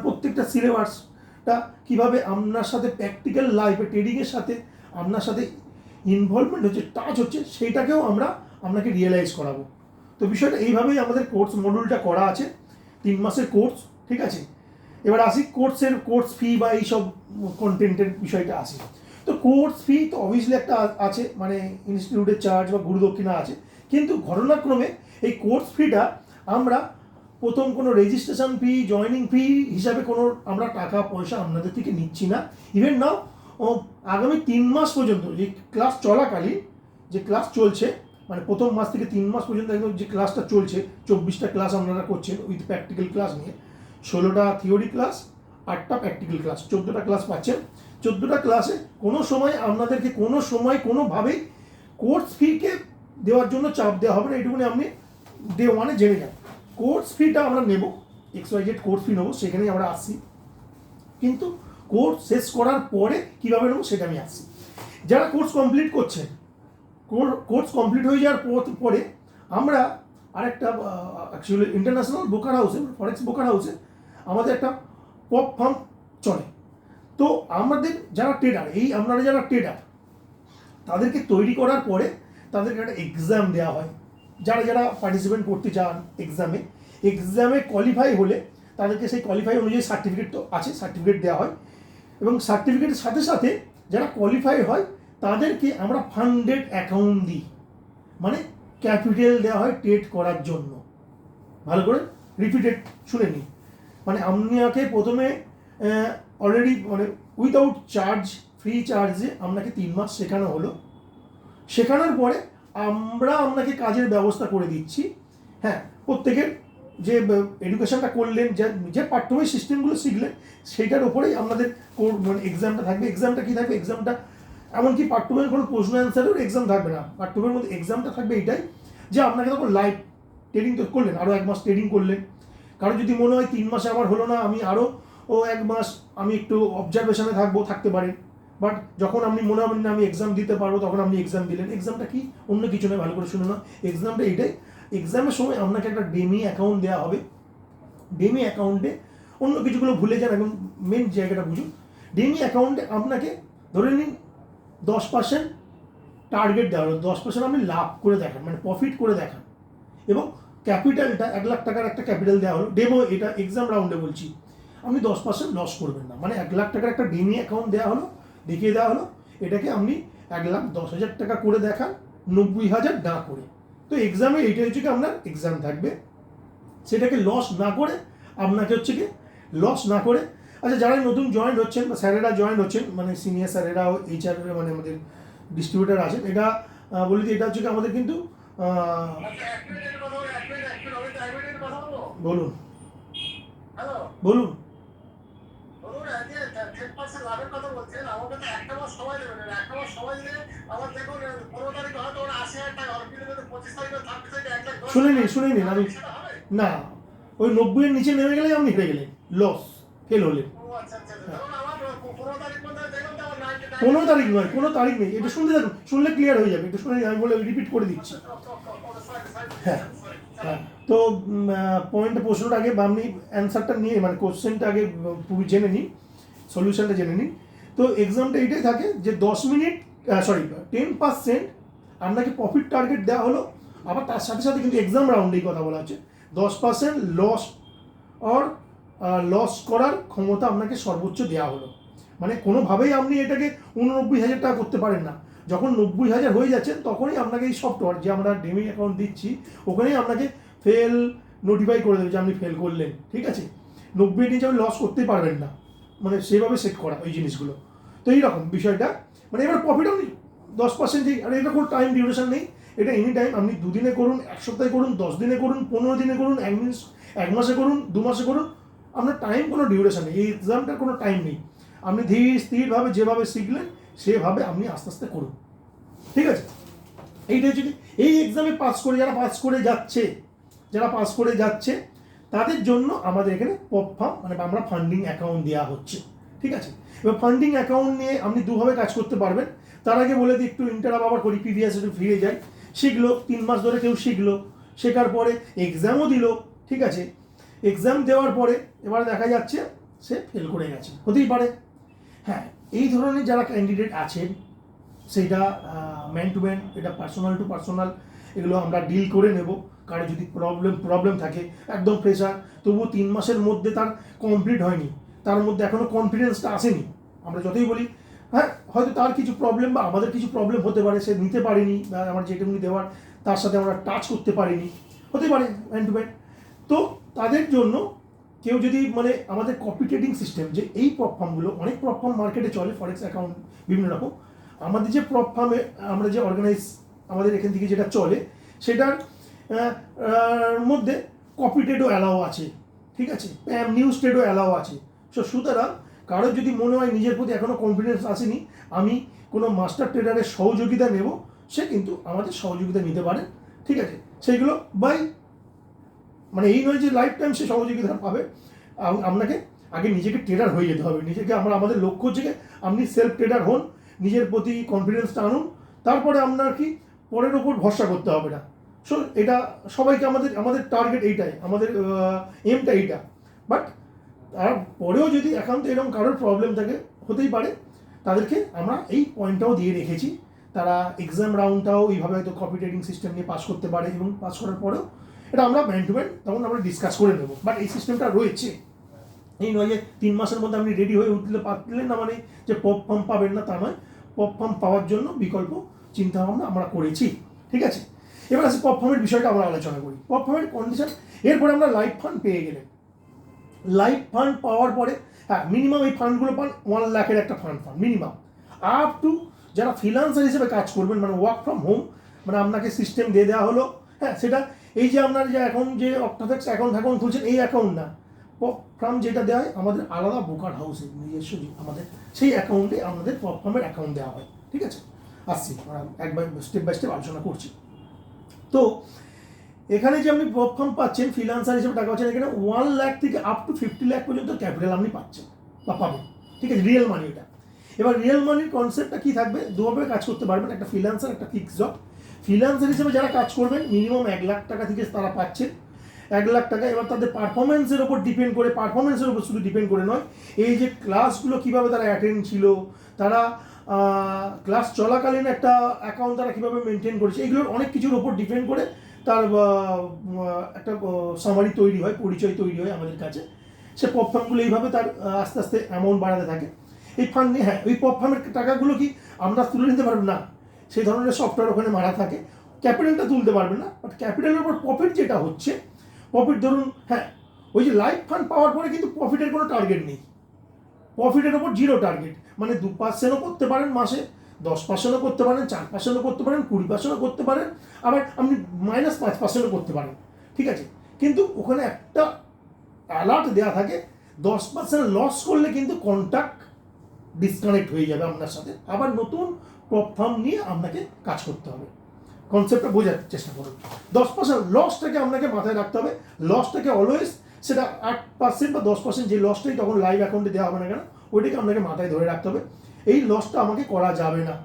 প্রত্যেকটা সিলেবাসটা কীভাবে আপনার সাথে প্র্যাকটিক্যাল লাইফে ট্রেডিংয়ের সাথে আপনার সাথে ইনভলভমেন্ট হচ্ছে, টাচ হচ্ছে, সেইটাকেও আমরা আপনাকে রিয়েলাইজ করাবো। তো বিষয়টা এইভাবেই আমাদের কোর্স মডিউলটা করা আছে, 3 মাসের কোর্স, ঠিক আছে? এবার আসি কোর্স ফি বা এইসব কন্টেন্টের বিষয়টা আসি। তো কোর্স ফি তো অবভিয়াসলি একটা আছে, মানে ইনস্টিটিউটের চার্জ বা গুরুদক্ষিণা আছে। কিন্তু ঘটনাক্রমে এই কোর্স ফিটা আমরা প্রথম কোনো রেজিস্ট্রেশন ফি, জয়নিং ফি হিসাবে কোনো আমরা টাকা পয়সা আপনাদের থেকে নিচ্ছি না। ইভেন নাও আগামী 3 মাস পর্যন্ত যে ক্লাস চলাকালীন, যে ক্লাস চলছে, মানে প্রথম মাস থেকে 3 মাস পর্যন্ত একদম যে ক্লাসটা চলছে, 24টা ক্লাস আপনারা করছেন উইথ প্র্যাকটিক্যাল ক্লাস নিয়ে, 16টা থিওরি ক্লাস, 8টা প্র্যাকটিক্যাল ক্লাস, 14টা ক্লাস পাচ্ছেন। 14টা ক্লাসে কোনো সময় আপনাদেরকে কোনোভাবেই কোর্স ফিকে দেওয়ার জন্য চাপ দেওয়া হবে না, এইটুকুনি আপনি ডে 1-এ জেনে যান। কোর্স ফিটা আমরা নেব, XYZ কোর্স ফি নেবো, সেখানেই আমরা আসছি। কিন্তু কোর্স শেষ করার পরে কীভাবে নেবো সেটা আমি আসছি। যারা কোর্স কমপ্লিট করছেন, কোর্স কমপ্লিট হয়ে যাওয়ার পরে আমরা আরেকটা অ্যাকচুয়ালি ইন্টারন্যাশনাল ব্রোকার হাউসে, ফরেক্স ব্রোকার হাউসে আমাদের একটা পপ ফার্ম চলে। তো আমাদের যারা ট্রেডার, আপনারা যারা ট্রেডার, তাদেরকে তৈরি করার পরে তাদেরকে একটা এক্সাম দেওয়া হয়। যারা পার্টিসিপেন্ট করতে চান এক্সামে কোয়ালিফাই হলে তাদেরকে সেই কোয়ালিফাই অনুযায়ী সার্টিফিকেট তো আছে, সার্টিফিকেট দেওয়া হয়। এবং সার্টিফিকেটের সাথে সাথে যারা কোয়ালিফাই হয় তাদেরকে আমরা ফান্ডেড অ্যাকাউন্ট দিই, মানে ক্যাপিটাল দেওয়া হয় টেট করার জন্য। ভালো করে রিপিটেড শুনে নিন। মানে আপনাকে প্রথমে অলরেডি মানে উইদাউট চার্জ, ফ্রি চার্জে আপনাকে 3 মাস শেখানো হলো। শেখানোর পরে আমরা আপনাকে কাজের ব্যবস্থা করে দিচ্ছি। হ্যাঁ, প্রত্যেকের যে এডুকেশনটা করলেন, যে পাঠ্যবই সিস্টেমগুলো শিখলেন, সেইটার উপরেই আপনাদের মানে এক্সামটা থাকবে। এক্সামটা কী থাকবে? এক্সামটা এমনকি পাঠ্যবইয়ের কোনো প্রশ্ন অ্যান্সারের এক্সাম থাকবে না। পাঠ্যবইয়ের মধ্যে এক্সামটা থাকবে এইটাই যে আপনাকে তখন লাইভ ট্রেনিং তো করলেন, আরও 1 মাস ট্রেনিং করলেন। কারণ যদি মনে হয় 3 মাসে আমার হলো না, আমি আরও 1 মাস আমি একটু অবজারভেশনে থাকতে পারেন। বাট যখন আপনি মনে হবেন না আমি এক্সাম দিতে পারবো, তখন আপনি এক্সাম দিলেন। এক্সামটা কি? অন্য কিছু নয়, ভালো করে শুনে না। এক্সামটা এইটাই, এক্সামের সময় আপনাকে একটা ডেমি অ্যাকাউন্ট দেওয়া হবে। ডেমি অ্যাকাউন্টে অন্য কিছুগুলো ভুলে যান, এখন মেন জায়গাটা বুঝুন। ডেমি অ্যাকাউন্টে আপনাকে ধরে নিন 10% টার্গেট দেওয়া হলো, 10% আপনি লাভ করে দেখান, মানে প্রফিট করে দেখান, এবং ক্যাপিটালটা 1 লাখ টাকার একটা ক্যাপিটাল দেওয়া হলো। ডেমো, এটা এক্সাম রাউন্ডে বলছি, আপনি 10% লস করবেন না। মানে 1 লাখ টাকার একটা ডেমি অ্যাকাউন্ট দেওয়া হলো, দেখিয়ে দেওয়া হলো, এটাকে আপনি 1,10,000 টাকা করে দেখান, 90,000 না করে। তো এক্সামে এইটা হচ্ছে কি আপনার এক্সাম থাকবে, সেটাকে লস না করে আপনাকে হচ্ছে কি লস না করে। আচ্ছা, যারা নতুন জয়েন হচ্ছেন বা স্যারেরা জয়েন হচ্ছেন, মানে সিনিয়র স্যারেরা, এইচআর মানে আমাদের ডিস্ট্রিবিউটার আছেন, এটা বলি যে এটা হচ্ছে কি আমাদের কিন্তু বলুন বলুন। শুনে নিন আমি, না, ওই 90-এর নিচে নেমে গেলে আপনি হেরে গেলেন, লস, ফেল হলেন। 15 তারিখ নয়, কোনো তারিখ নেই, এটা শুনতে থাকুন, শুনলে ক্লিয়ার হয়ে যাবে। এটা শুনে আমি বলে রিপিট করে দিচ্ছি। হ্যাঁ হ্যাঁ, তো প্রশ্নটা আগে আপনি অ্যান্সারটা নিয়ে, মানে কোশ্চেনটা আগে পুরো জেনে নিন, সলিউশনটা জেনে নিন। তো এক্সামটা এইটাই থাকে যে 10 মিনিট 10% আপনাকে প্রফিট টার্গেট দেওয়া হলো। আবার তার সাথে সাথে কিন্তু এক্সাম রাউন্ডেই কথা বলা হচ্ছে, 10% লস করার ক্ষমতা আপনাকে সর্বোচ্চ দেওয়া হলো। মানে কোনোভাবেই আপনি এটাকে 89,000 টাকা করতে পারেন না। যখন 90,000 হয়ে যাচ্ছেন, তখনই আপনাকে এই সফটওয়্যার যে আমরা ডেমি অ্যাকাউন্ট দিচ্ছি, ওখানেই আপনাকে ফেল নোটিফাই করে দেবে যে আপনি ফেল করলেন। ঠিক আছে, 90 নিচে আপনি লস করতেই পারবেন না, মানে সেভাবে সেট করা ওই জিনিসগুলো। তো এইরকম বিষয়টা, মানে এবার প্রফিট আপনি 10% আর এটা কোনো টাইম ডিউরেশন নেই। এটা এনি টাইম, আপনি 2 দিনে করুন, 1 সপ্তাহে করুন, 10 দিনে করুন, 15 দিনে করুন, 1 মাসে করুন, 2 মাসে করুন, আপনার টাইম কোনো ডিউরেশন নেই। এই এক্সামটার কোনো টাইম নেই। আপনি ধীর স্থিরভাবে যেভাবে শিখলেন সেভাবে আপনি আস্তে আস্তে করুন। ঠিক আছে, এইটা হচ্ছে এই এক্সামে পাস করে যাচ্ছে তাদের জন্য আমাদের এখানে পপফার্ম, মানে আমরা ফান্ডিং অ্যাকাউন্ট দেওয়া হচ্ছে। ঠিক আছে, এবার ফান্ডিং অ্যাকাউন্ট নিয়ে আপনি দুভাবে কাজ করতে পারবেন। তার আগে বলে দিই, একটু ইন্টারাপ আবার করি, প্রিভিয়াস একটু ফিরে যাই। শিখলো 3 মাস ধরে, কেউ শিখলো, শেখার পরে এক্সামও দিল। ঠিক আছে, এক্সাম দেওয়ার পরে এবার দেখা যাচ্ছে সে ফেল করে গেছে, হতেই পারে। হ্যাঁ, এই ধরনের যারা ক্যান্ডিডেট আছেন, সেইটা ম্যান টু ম্যান, এটা পার্সোনাল টু পার্সোনাল, এগুলো আমরা ডিল করে নেব। কারো যদি প্রবলেম থাকে, একদম ফ্রেশার, তবুও 3 মাসের মধ্যে তার কমপ্লিট হয়নি, তার মধ্যে এখনও কনফিডেন্সটা আসেনি, আমরা যতই বলি, হ্যাঁ হয়তো তার কিছু প্রবলেম বা আমাদের কিছু প্রবলেম হতে পারে, সে নিতে পারেনি, বা আমার যেটুকুনি দেওয়ার তার সাথে আমরা টাচ করতে পারিনি, হতে পারে ম্যান টু ম্যান। তো তাদের জন্য কেউ যদি, মানে আমাদের কপি ট্রেডিং সিস্টেম, যে এই প্ল্যাটফর্মগুলো, অনেক প্ল্যাটফর্ম মার্কেটে চলে, ফরেক্স অ্যাকাউন্ট বিভিন্ন রকম, আমাদের যে প্ল্যাটফর্মে আমরা যে অর্গানাইজ, আমাদের এখান থেকে যেটা চলে, সেটার মধ্যে কপি ট্রেডও অ্যালাও আছে। ঠিক আছে, নিউজ ট্রেডও অ্যালাও আছে। সুতরাং কারোর যদি মনে হয় নিজের প্রতি এখনও কনফিডেন্স আসেনি, আমি কোনো মাস্টার ট্রেডারের সহযোগিতা নেব, সে কিন্তু আমাদের সহযোগিতা নিতে পারে। ঠিক আছে, সেইগুলো মানে এই নয় যে লাইফ টাইম সে সহযোগিতা পাবে। আপনাকে আগে নিজেকে ট্রেডার হয়ে যেতে হবে। নিজেকে আমাদের লক্ষ্য হচ্ছে আপনি সেলফ ট্রেডার হন, নিজের প্রতি কনফিডেন্সটা আনুন, তারপরে আপনার কি পরের ওপর ভরসা করতে হবে না। সো এটা সবাইকে আমাদের টার্গেট এইটাই, আমাদের এমটা এইটা। বাট তারপরেও যদি একান্ত এরকম কারোর প্রবলেম থাকে, হতেই পারে, তাদেরকে আমরা এই পয়েন্টটাও দিয়ে রেখেছি। তারা এক্সাম রাউন্ডটাও এইভাবে হয়তো কপি ট্রেডিং সিস্টেম নিয়ে পাস করতে পারে, এবং পাস করার পরেও এটা আমরা ম্যান টু ম্যান তখন আমরা ডিসকাস করে নেবো। বাট এই সিস্টেমটা রয়েছে, এই নয় যে 3 মাসের মধ্যে আপনি রেডি হয়ে পারলেন না মানে যে পপ ফার্ম পাবেন না, তা নয়। পপ ফার্ম পাওয়ার জন্য বিকল্প চিন্তাভাবনা আমরা করেছি। ঠিক আছে, এবার আসি পপ ফার্মের বিষয়টা আমরা আলোচনা করি। পপ ফার্মের কন্ডিশন, এরপরে আমরা লাইভ ফান্ড পেয়ে গেলেন। লাইভ ফান্ড পাওয়ার পরে হ্যাঁ মিনিমাম এই ফান্ডগুলো পান 1 লাখের একটা ফান্ড মিনিমাম। আপ টু যারা ফ্রিল্যান্সার হিসেবে কাজ করবেন, মানে ওয়ার্ক ফ্রম হোম, মানে আপনাকে সিস্টেম দিয়ে দেওয়া হলো, হ্যাঁ সেটা এই যে আপনার যে এখন যে অক্টাফেক্স অ্যাকাউন্ট খুলছেন এই অ্যাকাউন্ট না, পপ ফার্ম যেটা দেওয়া হয় আমাদের আলাদা ব্রোকার হাউসে নিজস্ব আমাদের সেই অ্যাকাউন্টে আমাদের পপ ফার্মের অ্যাকাউন্ট দেওয়া হয়। ঠিক আছে, আসছি একবার স্টেপ বাই স্টেপ আলোচনা করছি। তো এখানে যে আপনি পপ ফার্ম পাচ্ছেন ফ্রিল্যান্সার হিসেবে টাকা পাচ্ছেন, এখানে 1 লাখ থেকে আপ টু 50 লাখ পর্যন্ত ক্যাপিটাল আপনি পাচ্ছেন বা পাবেন। ঠিক আছে, রিয়েল মানি এটা। এবার রিয়েল মানির কনসেপ্টটা কী থাকবে, দুভাবে কাজ করতে পারবেন, একটা ফ্রিল্যান্সার, একটা ফিক্সড জব। ফ্রিল্যান্সার হিসেবে যারা কাজ করবেন মিনিমাম 1 লাখ টাকা থেকে তারা পাচ্ছেন, 1 লাখ টাকা। এবার তাদের পারফরমেন্সের ওপর ডিপেন্ড করে, পারফরমেন্সের ওপর শুধু ডিপেন্ড করে নয়, এই যে ক্লাসগুলো কীভাবে তারা অ্যাটেন্ড ছিল, তারা ক্লাস চলাকালীন একটা অ্যাকাউন্ট তারা কীভাবে মেনটেন করেছে, এগুলোর অনেক কিছুর ওপর ডিপেন্ড করে তার একটা সামারি তৈরি হয়, পরিচয় তৈরি হয় আমাদের কাছে। সে পপ ফার্মগুলো এইভাবে তার আস্তে আস্তে অ্যামাউন্ট বাড়াতে থাকে। এই ফান্ড নিয়ে হ্যাঁ ওই পপ ফার্মের টাকাগুলো কি আমরা তুলে নিতে পারবো না, সেই ধরনের সফটওয়্যার ওখানে মারা থাকে, ক্যাপিটালটা তুলতে পারবে না। বাট ক্যাপিটালের উপর প্রফিট যেটা হচ্ছে, প্রফিট ধরুন হ্যাঁ ওই যে লাইভ ফান্ড পাওয়ার পরে কিন্তু প্রফিটের কোনো টার্গেট নেই, প্রফিটের ওপর 0 টার্গেট। মানে 2%ও করতে পারেন মাসে, 10%ও করতে পারেন, 4%ও করতে পারেন, 20%ও করতে পারেন, আবার আপনি -5%ও করতে পারেন। ঠিক আছে, কিন্তু ওখানে একটা অ্যালার্ট দেওয়া থাকে, 10% লস করলে কিন্তু কন্ট্যাক্ট ডিসকানেক্ট হয়ে যাবে আপনার সাথে, আবার নতুন পপ ফার্ম নিয়ে আপনাকে কাজ করতে হবে। কনসেপ্টটা বোঝার চেষ্টা করুন। 10% লসটাকে আপনাকে মাথায় রাখতে হবে, লসটাকে অলওয়েজ, সেটা 8% বা 10% যে লসটাই তখন লাইভ অ্যাকাউন্টে দেওয়া হবে না কেন, ওইটাকে আপনাকে মাথায় ধরে রাখতে হবে, এই লসটা আমাকে করা যাবে না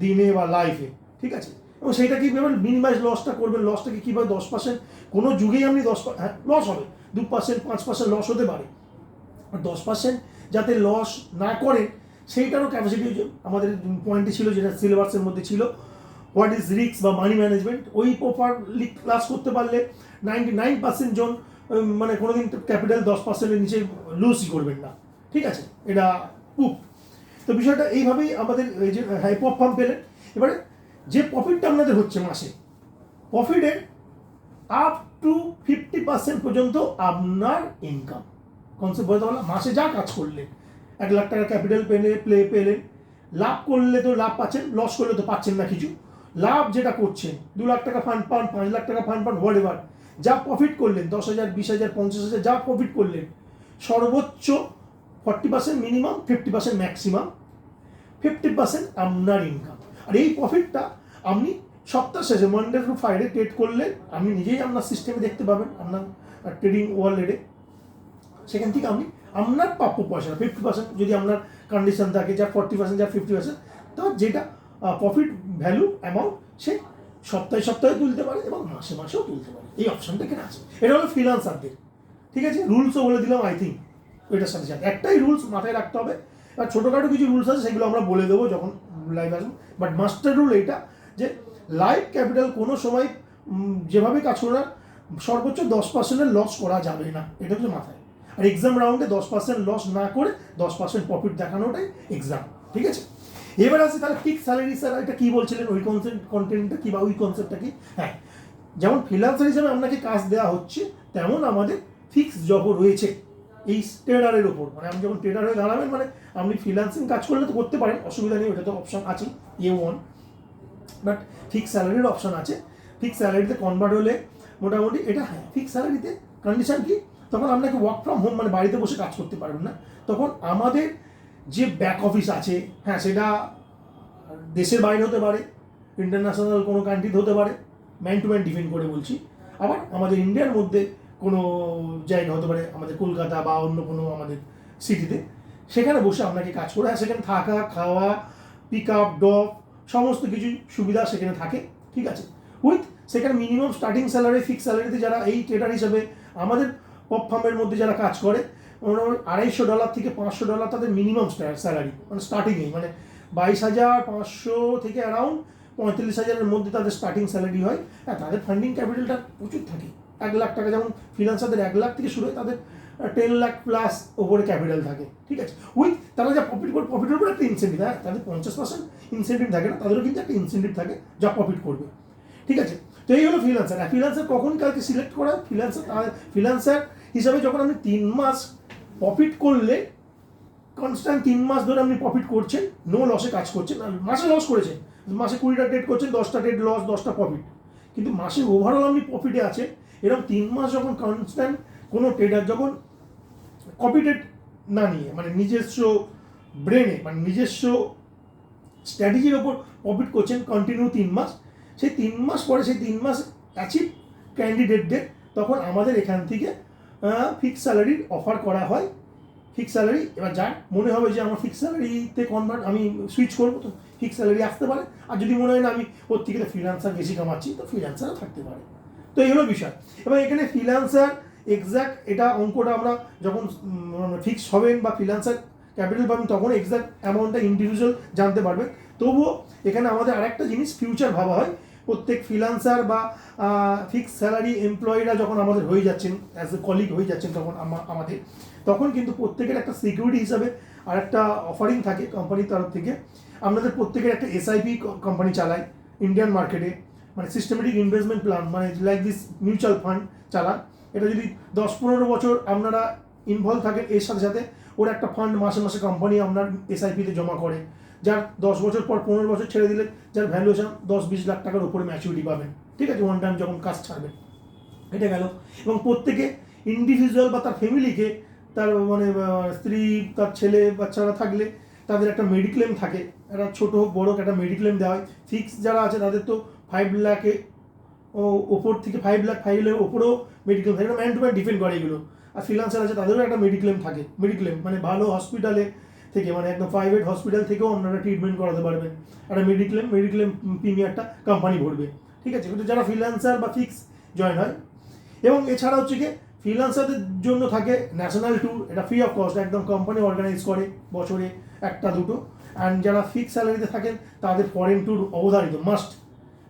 দিনে বা লাইফে। ঠিক আছে, এবং সেইটা কীভাবে মিনিমাইজ লসটা করবেন, লসটাকে কীভাবে 10%, কোনো যুগেই আপনি 10% হ্যাঁ লস হবে, 2% 5% লস হতে পারে, আর 10% যাতে লস না করেন সেইটারও ক্যাপাসিটি আমাদের পয়েন্টে ছিল, যেটা সিলেবাসের মধ্যে ছিল, হোয়াট ইজ রিস্ক বা মানি ম্যানেজমেন্ট। ওই প্রপারলি ক্লাস করতে পারলে 99% জন মানে কোনোদিন ক্যাপিটাল 10%-এর নিচে লুজই করবেন না। ঠিক আছে, এটা প্রুফ। তো বিষয়টা এইভাবেই আমাদের এই যে হাই পপ ফার্ম পেলেন। এবারে যে প্রফিটটা আপনাদের হচ্ছে মাসে, প্রফিটের আপ টু 50% পর্যন্ত আপনার ইনকাম। কনসেপ্ট বলতে পারলাম, মাসে যা কাজ করলেন, 1 লাখ টাকা ক্যাপিটাল পেলেন, লাভ করলে তো লাভ পাচ্ছেন, লস করলে তো পাচ্ছেন না কিছু। লাভ যেটা করছেন, 2 লাখ টাকা ফান্ড পান, 5 লাখ টাকা ফান্ড পান, হোয়াট এভার, যা প্রফিট করলেন, 10,000 20,000 50,000 যা প্রফিট করলেন, সর্বোচ্চ 40% মিনিমাম, 50% ম্যাক্সিমাম, 50% আপনার ইনকাম। আর এই প্রফিটটা আপনি সপ্তাহ শেষে মানডে টু ফ্রাইডে ট্রেড করলে আপনি নিজেই আপনার সিস্টেমে দেখতে পাবেন, আপনার ট্রেডিং ওয়ালেটে, সেখান থেকে আপনি আপনার প্রাপ্য পয়সা 50% যদি আপনার কন্ডিশন থাকে, যার 40%, যার 50%, তো যেটা প্রফিট ভ্যালু অ্যামাউন্ট সে সপ্তাহে সপ্তাহে তুলতে পারে এবং মাসে মাসেও তুলতে পারে। এই অপশনটা এখানে আছে। এটা হলো ফ্রিল্যান্সারদের। ঠিক আছে, রুলসও বলে দিলাম আই থিঙ্ক। ওইটার সাথে সাথে একটাই রুলস মাথায় রাখতে হবে, আর ছোটোখাটো কিছু রুলস আছে সেগুলো আমরা বলে দেবো যখন লাইভ আসবো। বাট মাস্টার রুল এইটা যে লাইভ ক্যাপিটাল কোনো সময় যেভাবে কাজ করে না, সর্বোচ্চ 10%-এর লস করা যাবে না, এটা হচ্ছে মাথায়। আর এক্সাম রাউন্ডে 10% লস না করে 10% প্রফিট দেখানোটাই এক্সাম। ঠিক আছে, এবার আসি তাহলে ফিক্স স্যালারি। স্যার এটা কী বলছিলেন, ওই কন্টেন্টটা কী বা ওই কনসেপ্টটা কি? হ্যাঁ, যেমন ফ্রিল্যান্সার হিসেবে আপনাকে কাজ দেওয়া হচ্ছে, তেমন আমাদের ফিক্স জবও রয়েছে এই ট্রেডারের ওপর। মানে আপনি যখন ট্রেডার হয়ে দাঁড়াবেন, মানে আপনি ফ্রিল্যান্সিং কাজ করলে তো করতে পারেন, অসুবিধা নেই, ওটা তো অপশন আছে A1। বাট ফিক্স স্যালারির অপশন আছে। ফিক্স স্যালারিতে কনভার্ট হলে মোটামুটি এটা, হ্যাঁ ফিক্স স্যালারিতে কন্ডিশন কি, তখন আপনাকে ওয়ার্ক ফ্রম হোম, মানে বাড়িতে বসে কাজ করতে পারবেন না। তখন আমাদের যে ব্যাক অফিস আছে, হ্যাঁ সেটা দেশের বাইরে হতে পারে, ইন্টারন্যাশনাল কোনো কান্ট্রিতে হতে পারে, ম্যান টু ম্যান ডিপেন্ড করে বলছি। আবার আমাদের ইন্ডিয়ার মধ্যে কোনো জায়গা হতে পারে, আমাদের কলকাতা বা অন্য কোনো আমাদের সিটিতে, সেখানে বসে আপনাকে কাজ করে, হ্যাঁ সেখানে থাকা খাওয়া পিক আপ ড্রপ সমস্ত কিছু সুবিধা সেখানে থাকে। ঠিক আছে, উইথ সেখানে মিনিমাম স্টার্টিং স্যালারি, ফিক্স স্যালারিতে যারা এই ট্রেডার হিসাবে আমাদের পপ ফার্মের মধ্যে যারা কাজ করে, $250 থেকে $500 তাদের মিনিমাম স্যালারি, মানে স্টার্টিংয়েই, মানে 22,500 থেকে অ্যারাউন্ড 45,000-এর মধ্যে তাদের স্টার্টিং স্যালারি হয়। হ্যাঁ, তাদের ফান্ডিং ক্যাপিটালটা প্রচুর থাকে, 1 লাখ টাকা, যেমন ফ্রিল্যান্সারদের 1 লাখ থেকে শুরু হয়, তাদের 10 লাখ প্লাস ওপরে ক্যাপিটাল থাকে। ঠিক আছে, উইথ তারা যা প্রফিট করে, প্রফিটের উপর একটা ইনসেন্টিভ, হ্যাঁ তাদের 50% ইনসেন্টিভ থাকে না, তাদেরও কিন্তু একটা ইনসেন্টিভ থাকে যা প্রফিট করবে। ঠিক আছে, তো এই হলো ফ্রিল্যান্সার। আর ফ্রিল্যান্সার কখন কালকে সিলেক্ট করা? ফ্রিল্যান্সার হিসাবে যখন আপনি 3 মাস প্রফিট করলে, কনস্ট্যান্ট 3 মাস ধরে আপনি প্রফিট করছেন, নো লসে কাজ করছেন, মাসে লস করেছেন, মাসে 20টা ট্রেড করছেন, 10টা ট্রেড লস, 10টা প্রফিট, কিন্তু মাসে ওভারঅল আপনি প্রফিটে আছেন। এরকম 3 মাস যখন কনস্ট্যান্ট কোনো ট্রেডার যখন কপিটেড না নিয়ে, মানে নিজস্ব ব্রেনে, মানে নিজস্ব স্ট্র্যাটেজির ওপর প্রফিট করছেন কন্টিনিউ 3 মাস, সেই 3 মাস পরে সেই 3 মাস অ্যাচিভ ক্যান্ডিডেটদের তখন আমাদের এখান থেকে ফিক্স স্যালারির অফার করা হয়। ফিক্স স্যালারি, এবার যার মনে হবে যে আমার ফিক্স স্যালারিতে কনভার্ট, আমি সুইচ করবো, তো ফিক্স স্যালারি আসতে পারে। আর যদি মনে হয় না আমি ওর থেকে ফ্রিল্যান্সার বেশি কামাচ্ছি, তো ফ্রিল্যান্সারও থাকতে পারে। তো এই হলো বিষয়। এবং এখানে ফ্রিল্যান্সার এক্স্যাক্ট এটা অঙ্কটা আমরা যখন ফিক্স হবেন বা ফ্রিল্যান্সার ক্যাপিটাল পাবেন, তখন এক্স্যাক্ট অ্যামাউন্টটা ইন্ডিভিজুয়াল জানতে পারবেন। তবুও এখানে আমাদের আরেকটা জিনিস ফিউচার ভাবা হয়। প্রত্যেক ফ্রিল্যান্সার বা ফিক্স স্যালারি এমপ্লয়িরা যখন আমাদের হয়ে যাচ্ছেন, অ্যাজ এ কলিগ হয়ে যাচ্ছেন, তখন আমাদের তখন কিন্তু প্রত্যেকের একটা সিকিউরিটি হিসাবে আর একটা অফারিং থাকে কোম্পানির তরফ থেকে। আপনাদের প্রত্যেকের একটা এসআইপি কোম্পানি চালায় ইন্ডিয়ান মার্কেটে, মানে সিস্টেমেটিক ইনভেস্টমেন্ট প্ল্যান, মানে লাইক দিস মিউচুয়াল ফান্ড চালান। এটা যদি 10-15 বছর আপনারা ইনভলভ থাকেন, এর সাথে সাথে ওর একটা ফান্ড মাসে মাসে কোম্পানি আপনার এসআইপিতে জমা করে, যার 10 বছর পর 15 বছর ছেড়ে দিলে যার ভ্যালুয়েশন 10-20 লাখ টাকার উপরে ম্যাচুরিটি পাবেন। ঠিক আছে, ওয়ান টাইম যখন কাজ ছাড়বেন, এটা গেল। এবং প্রত্যেকে ইন্ডিভিজুয়াল বা তার ফ্যামিলিকে, তার মানে স্ত্রী, তার ছেলে বাচ্চারা থাকলে তাদের একটা মেডিক্লেম থাকে, একটা ছোটো হোক বড় হোক একটা মেডিক্লেম দেওয়া হয়। ফিক্স যারা আছে তাদের তো 5 লাখে ওপর থেকে 5 লাখ 5 লাখের ওপরেও মেডিক্লেম থাকে, ম্যান টু ম্যান ডিপেন্ড করে এগুলো। আর ফ্রিল্যান্সার আছে তাদেরও একটা মেডিক্লেম থাকে। মেডিক্লেম মানে ভালো হসপিটালে থেকে, মানে একদম প্রাইভেট হসপিটাল থেকেও আপনারা ট্রিটমেন্ট করাতে পারবেন। একটা মেডিক্লেম প্রিমিয়ারটা কোম্পানি ভরবে। ঠিক আছে, কিন্তু যারা ফ্রিল্যান্সার বা ফিক্স জয়েন হয়, এবং এছাড়া হচ্ছে কি ফ্রিল্যান্সারদের জন্য থাকে ন্যাশনাল ট্যুর, এটা ফ্রি অফ কস্ট, একদম কোম্পানি অর্গানাইজ করে বছরে 1-2। অ্যান্ড যারা ফিক্স স্যালারিতে থাকেন তাদের ফরেন ট্যুর অবধারিত, মাস্ট।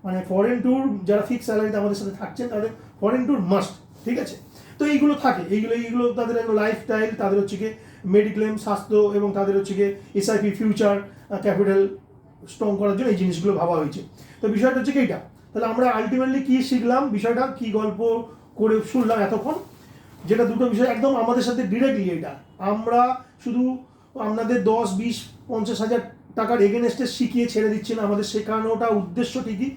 মানে ফরেন ট্যুর যারা ফিক্স স্যালারিতে আমাদের সাথে থাকছেন তাদের ফরেন ট্যুর মাস্ট। ঠিক আছে, তো এইগুলো থাকে, এইগুলো তাদের লাইফস্টাইল, তাদের হচ্ছে কি মেডিক্লেম, স্বাস্থ্য, এবং তাদের হচ্ছে কি এসআইপি, ফিউচার ক্যাপিটাল স্ট্রং করার জন্য এই জিনিসগুলো ভাবা হয়েছে। তো বিষয়টা হচ্ছে কি এইটা। তাহলে আমরা আলটিমেটলি কী শিখলাম, বিষয়টা কী গল্প করে শুনলাম এতক্ষণ, যেটা দুটো বিষয় একদম আমাদের সাথে ডিরেক্টলি। এটা আমরা শুধু আপনাদের 10, 20, 50 হাজার টাকার এগেনস্টে শিখিয়ে ছেড়ে দিচ্ছি না। আমাদের শেখানোটা উদ্দেশ্য ঠিকই,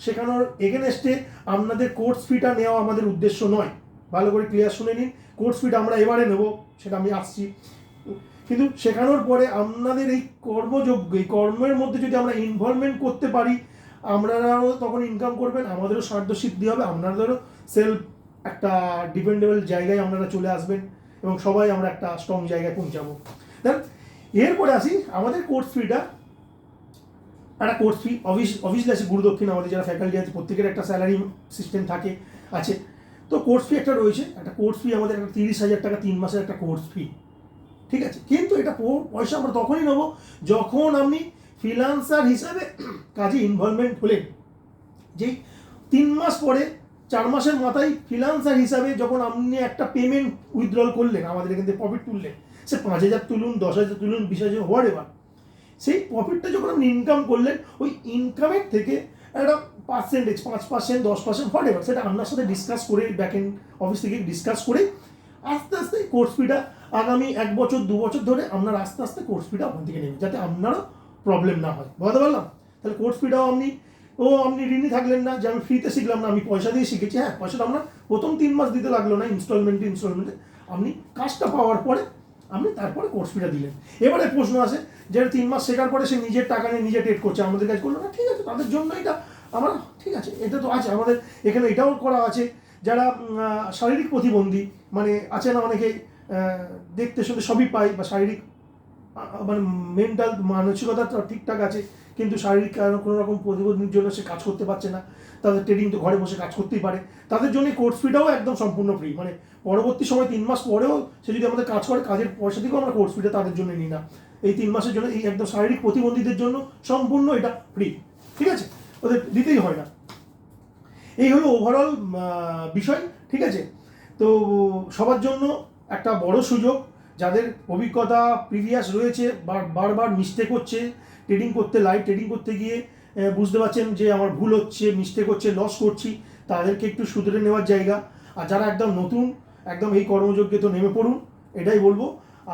শেখানোর এগেনস্টে আপনাদের কোর্স ফিটা নেওয়া আমাদের উদ্দেশ্য নয়। ভালো করে ক্লিয়ার শুনে নিন, কোর্স ফিটা আমরা এবারে নেব, সেটা আমি আসছি। কিন্তু শেখানোর পরে আপনাদের এই কর্মযোগ্য, এই কর্মের মধ্যে যদি আমরা ইনভলভমেন্ট করতে পারি, আপনারাও তখন ইনকাম করবেন, আমাদেরও স্বার্থ সিদ্ধি হবে, আপনাদেরও সেলফ একটা ডিপেন্ডেবল জায়গায় আপনারা চলে আসবেন, এবং সবাই আমরা একটা স্ট্রং জায়গায় পৌঁছাবো। দেন এরপরে আসি আমাদের কোর্স ফিটা। একটা কোর্স ফি অবভিয়াসলি আছে গুরুদক্ষিণা, আমাদের যারা ফ্যাকাল্টি আছে প্রত্যেকের একটা স্যালারি সিস্টেম থাকে, আছে। তো কোর্স ফি একটা রয়েছে, একটা কোর্স ফি আমাদের একটা 30,000 টাকা 3 মাসের একটা কোর্স ফি। ঠিক আছে, কিন্তু এটা পয়সা আমরা তখনই নেবো যখন আপনি ফ্রিল্যান্সার হিসাবে কাজে ইনভলভমেন্ট হলেন। যেই 3 মাস পরে, 4 মাসের মাথায় ফ্রিল্যান্সার হিসাবে যখন আপনি একটা পেমেন্ট উইথড্রল করলেন, আমাদের এখান থেকে প্রফিট তুললেন, সে 5,000 তুলুন, 10,000 তুলুন, 20,000, হোয়াট এভার, সেই প্রফিটটা যখন আপনি ইনকাম করলেন, ওই ইনকামের থেকে একটা পার্সেন্টেজ, 5%, 10%, হোয়াট এভার, সেটা আপনার সাথে ডিসকাস করে, ব্যাক এন্ড অফিস থেকে ডিসকাস করে আস্তে আস্তে কোর্স ফিটা আগামী 1 বছর 2 বছর ধরে আপনার আস্তে আস্তে কোর্স ফিটা ওখান থেকে নেবেন, যাতে আপনারও প্রবলেম না হয়। বুঝতে পারলাম? তাহলে কোর্স ফিটাও আপনি ঋণী থাকলেন না যে আমি ফ্রিতে শিখলাম না, আমি পয়সা দিয়ে শিখেছি। হ্যাঁ, পয়সাটা আপনার প্রথম 3 মাস দিতে লাগলো না, ইনস্টলমেন্টে আপনি কাজটা পাওয়ার পরে আপনি তারপরে কোর্স ফিটা দিলেন। এবারে প্রশ্ন আসে, যারা 3 মাস শেখার পরে সে নিজের টাকা নিয়ে নিজে ট্রেড করছে, আমাদের কাজ করলো না, ঠিক আছে, তাদের জন্য এটা আমরা, ঠিক আছে, এটা তো আছে আমাদের এখানে, এটাও করা আছে। যারা শারীরিক প্রতিবন্ধী, মানে আছে না অনেকে দেখতে শুনতে সবই পায়, বা শারীরিক মানে মেন্টাল মানসিকতা ঠিকঠাক আছে, কিন্তু শারীরিক কোনো রকম প্রতিবন্ধীর জন্য সে কাজ করতে পারছে না, তাদের ট্রেডিং তো ঘরে বসে কাজ করতেই পারে, তাদের জন্য কোর্স ফিটাও একদম সম্পূর্ণ ফ্রি। মানে পরবর্তী সময় 3 মাস পরেও সে যদি আমাদের কাজ করে, কাজের পয়সা থেকেও আমরা কোর্স ফিটা তাদের জন্য নিই না। এই 3 মাসের জন্য, এই একদম শারীরিক প্রতিবন্ধীদের জন্য সম্পূর্ণ এটা ফ্রি। ঠিক আছে, ওদের দিতেই হয় না। এই হলো ওভারঅল বিষয়। ঠিক আছে, তো সবার জন্য একটা বড় সুযোগ, যাদের অভিজ্ঞতা প্রিভিয়াস রয়েছে, বারবার মিস্টেক হচ্ছে ট্রেডিং করতে, লাইভ ট্রেডিং করতে গিয়ে বুঝতে পারছেন যে আমার ভুল হচ্ছে, মিস্টেক হচ্ছে, লস করছি, তাদেরকে একটু শুধরে নেওয়ার জায়গা। আর যারা একদম নতুন, একদম এই কর্মযজ্ঞে তো নেমে পড়ুন, এটাই বলবো।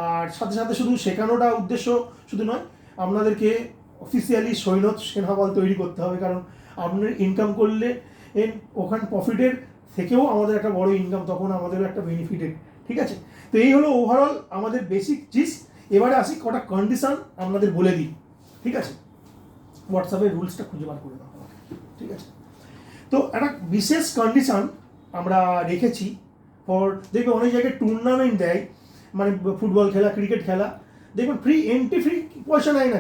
আর সাথে সাথে শুধু শেখানোটা উদ্দেশ্য শুধু নয়, আপনাদেরকে অফিসিয়ালি সৈনত সেনাবল তৈরি করতে হবে, কারণ আপনার ইনকাম করলে ওখানে প্রফিটের থেকেও আমাদের একটা বড় ইনকাম, তখন আমাদেরও একটা বেনিফিটেড। ঠিক আছে, তো এই হলো ওভারঅল আমাদের বেসিক চিজ। এবারে আসি কটা কন্ডিশন আপনাদের বলে দিই। ঠিক আছে, হোয়াটসঅ্যাপের রুলসটা খুঁজে বার করে দাও আমাকে। ঠিক আছে, তো একটা বিশেষ কন্ডিশন আমরা রেখেছি ফর, দেখবে অনেক জায়গায় টুর্নামেন্ট দেয়, মানে ফুটবল খেলা, ক্রিকেট খেলা, দেখবেন ফ্রি এন্ট্রি, ফ্রি, পয়সা নেয় না,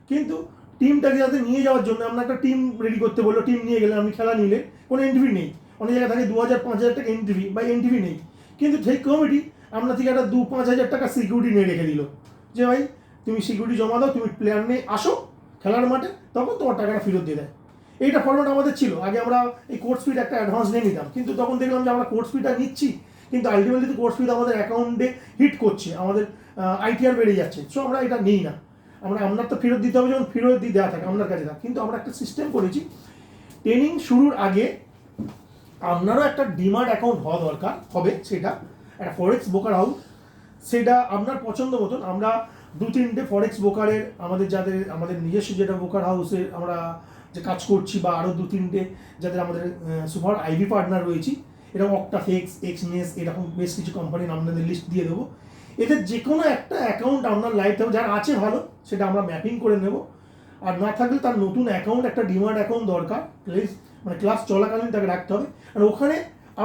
কিন্তু টিমটাকে যাতে নিয়ে যাওয়ার জন্য আমরা একটা টিম রেডি করতে বললো, টিম নিয়ে গেলে, আমি খেলা নিলে কোনো এন্ট্রি নেই। অনেক জায়গায় থাকে 2000-5000 টাকা এন্ট্রি বা এন্ট্রি নেই, কিন্তু সেই কমিটি আপনার থেকে একটা 2-5 হাজার টাকা সিকিউরিটি নিয়ে রেখে দিল, যে ভাই তুমি সিকিউরিটি জমা দাও, তুমি প্লেয়ার নিয়ে আসো খেলার মাঠে, তখন তোমার টাকাটা ফেরত দিয়ে দেয়। এইটা ফর্মেট আমাদের ছিল আগে। আমরা এই কোর্স ফিটা একটা অ্যাডভান্স নিয়ে নিতাম, কিন্তু তখন দেখলাম যে আমরা কোর্স ফিটা নিচ্ছি, কিন্তু আলটিমেটলি কোর্স ফিটা আমাদের অ্যাকাউন্টে হিট করছে, আমাদের আইটিআর বেড়ে যাচ্ছে। সো আমরা এটা নিই না। আপনার তো ফেরত দিতে হবে, যখন ফেরত দিয়ে দেওয়া থাকে আপনার কাছে থাকে। কিন্তু আমরা একটা সিস্টেম করেছি, ট্রেনিং শুরুর আগে আপনারও একটা ডিমার্ট অ্যাকাউন্ট হওয়া দরকার হবে, সেটা একটা ফরেক্স ব্রোকার হাউস, সেটা আপনার পছন্দ মতন। আমরা 2-3টে ফরেক্স ব্রোকারের, আমাদের নিজস্ব যেটা ব্রোকার হাউসে আমরা যে কাজ করছি, বা আরও 2-3টে যাদের আমাদের সুপার আইভি পার্টনার রয়েছি, এরকম অক্টাফেক্স, এক্সনেস, এরকম বেশ কিছু কোম্পানির আপনাদের লিস্ট দিয়ে দেবো। এদের যে কোনো একটা অ্যাকাউন্ট আপনার লাইফ থাকবে, যারা আছে ভালো, সেটা আমরা ম্যাপিং করে নেব। আর না থাকলে তার নতুন অ্যাকাউন্ট, একটা ডিমার্ট অ্যাকাউন্ট দরকার, প্লিজ, মানে ক্লাস চলাকালীন তাকে রাখতে হবে। আর ওখানে